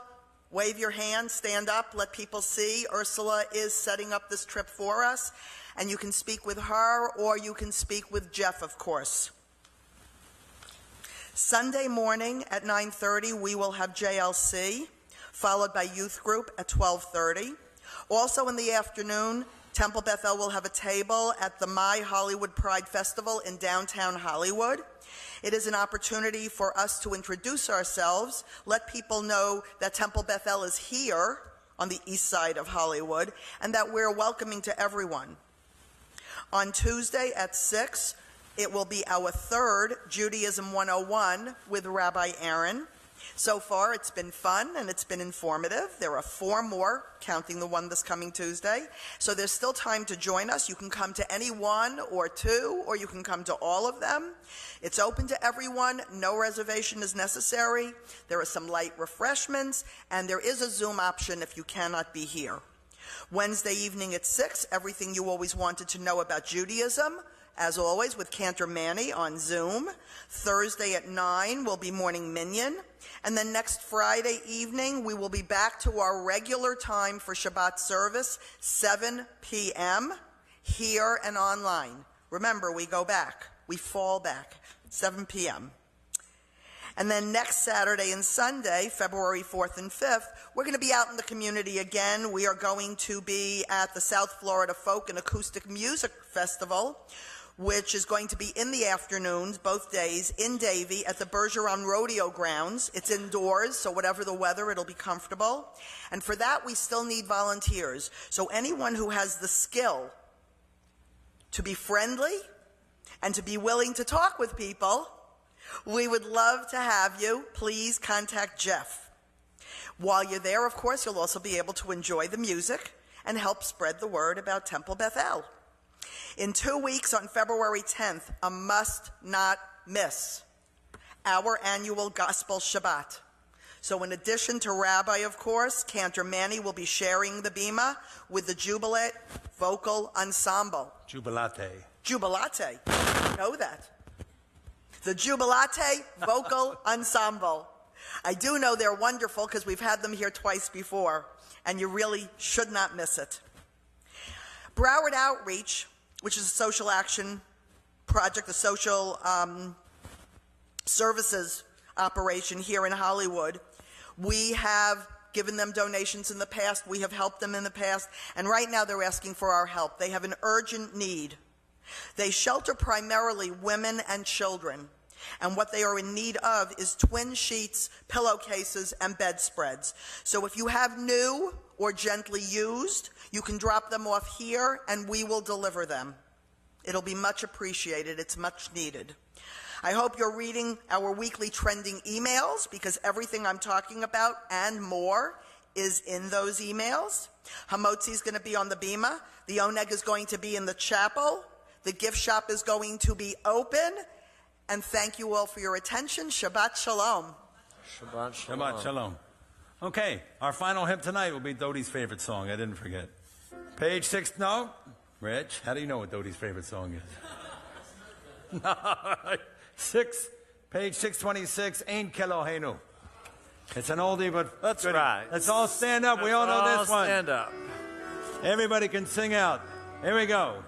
wave your hand, stand up, let people see. Ursula is setting up this trip for us, and you can speak with her or you can speak with Jeff, of course. Sunday morning at 9:30, we will have JLC, followed by youth group at 12:30. Also in the afternoon, Temple Bethel will have a table at the My Hollywood Pride Festival in downtown Hollywood. It is an opportunity for us to introduce ourselves, let people know that Temple Bethel is here on the east side of Hollywood, and that we're welcoming to everyone. On Tuesday at 6, it will be our third Judaism 101 with Rabbi Aaron. So far, it's been fun and it's been informative. There are 4 more, counting the one this coming Tuesday. So there's still time to join us. You can come to any 1 or 2, or you can come to all of them. It's open to everyone. No reservation is necessary. There are some light refreshments, and there is a Zoom option if you cannot be here. Wednesday evening at 6, everything you always wanted to know about Judaism, as always, with Cantor Manny on Zoom. Thursday at 9 will be morning minyan. And then next Friday evening, we will be back to our regular time for Shabbat service, 7 p.m., here and online. Remember, we go back. We fall back, 7 p.m. And then next Saturday and Sunday, February 4th and 5th, we're going to be out in the community again. We are going to be at the South Florida Folk and Acoustic Music Festival, which is going to be in the afternoons, both days, in Davie at the Bergeron Rodeo Grounds. It's indoors, so whatever the weather, it'll be comfortable. And for that, we still need volunteers. So anyone who has the skill to be friendly and to be willing to talk with people, we would love to have you. Please contact Jeff. While you're there, of course, you'll also be able to enjoy the music and help spread the word about Temple Beth El. In 2 weeks, on February 10th, a must not miss, our annual Gospel Shabbat. So in addition to Rabbi, of course, Cantor Manny will be sharing the bima with the Jubilate Vocal Ensemble. Jubilate. Jubilate. You know that. The Jubilate Vocal Ensemble. I do know they're wonderful because we've had them here twice before, and you really should not miss it. Broward Outreach, which is a social action project, a social services operation here in Hollywood, we have given them donations in the past, we have helped them in the past, and right now they're asking for our help. They have an urgent need. They shelter primarily women and children, and what they are in need of is twin sheets, pillowcases, and bedspreads. So if you have new or gently used, you can drop them off here and we will deliver them. It'll be much appreciated. It's much needed. I hope you're reading our weekly trending emails, because everything I'm talking about and more is in those emails. Hamotzi is going to be on the bima. The oneg is going to be in the chapel. The gift shop is going to be open. And thank you all for your attention. Shabbat Shalom. Shabbat Shalom. Shabbat Shalom. Okay, our final hymn tonight will be Dodi's favorite song. I didn't forget. Page 6, no? Rich, how do you know what Dodi's favorite song is? Page 626, Ein Kelohenu. It's an oldie, but That's good. right. Let's all stand up. We all know this one. Stand up. Everybody can sing out. Here we go.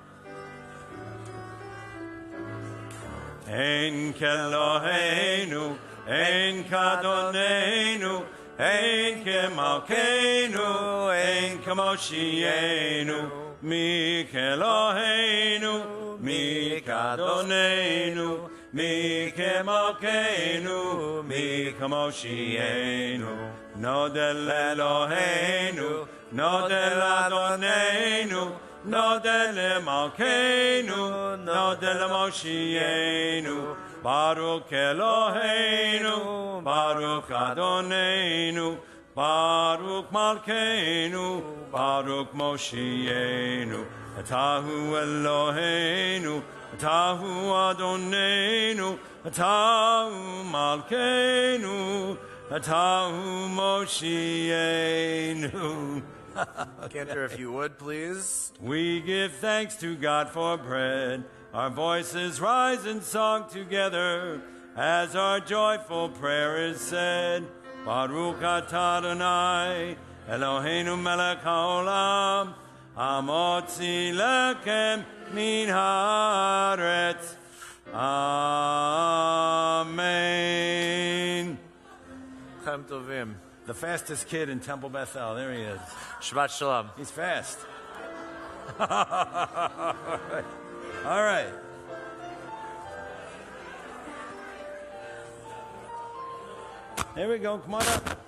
Ein Kelohenu, Ein Kadonenu, Ein Kemalkeinu, Ein Kamoshienu, Mi Kelohenu, Mi Kadonenu, Mi Kemalkeinu, Mi Kamoshienu, Nodel Eloheinu, Nodel Adonenu, Nodel Malkeinu, Nodel Moshienu, Baruch Eloheinu, Baruch Adonenu, Baruch Malkeinu, Baruch Moshienu, Atahu Eloheinu, Atahu Adonenu, Atahu Malkeinu, Atahu Moshienu. Cantor, if you would, please. We give thanks to God for bread. Our voices rise in song together as our joyful prayer is said. Baruch atah Adonai, Eloheinu melech haolam, hamotzi lechem min haaretz. Amen. Chem Tovim. The fastest kid in Temple Beth El. There he is. Shabbat Shalom. He's fast. All right. There we go. Come on up.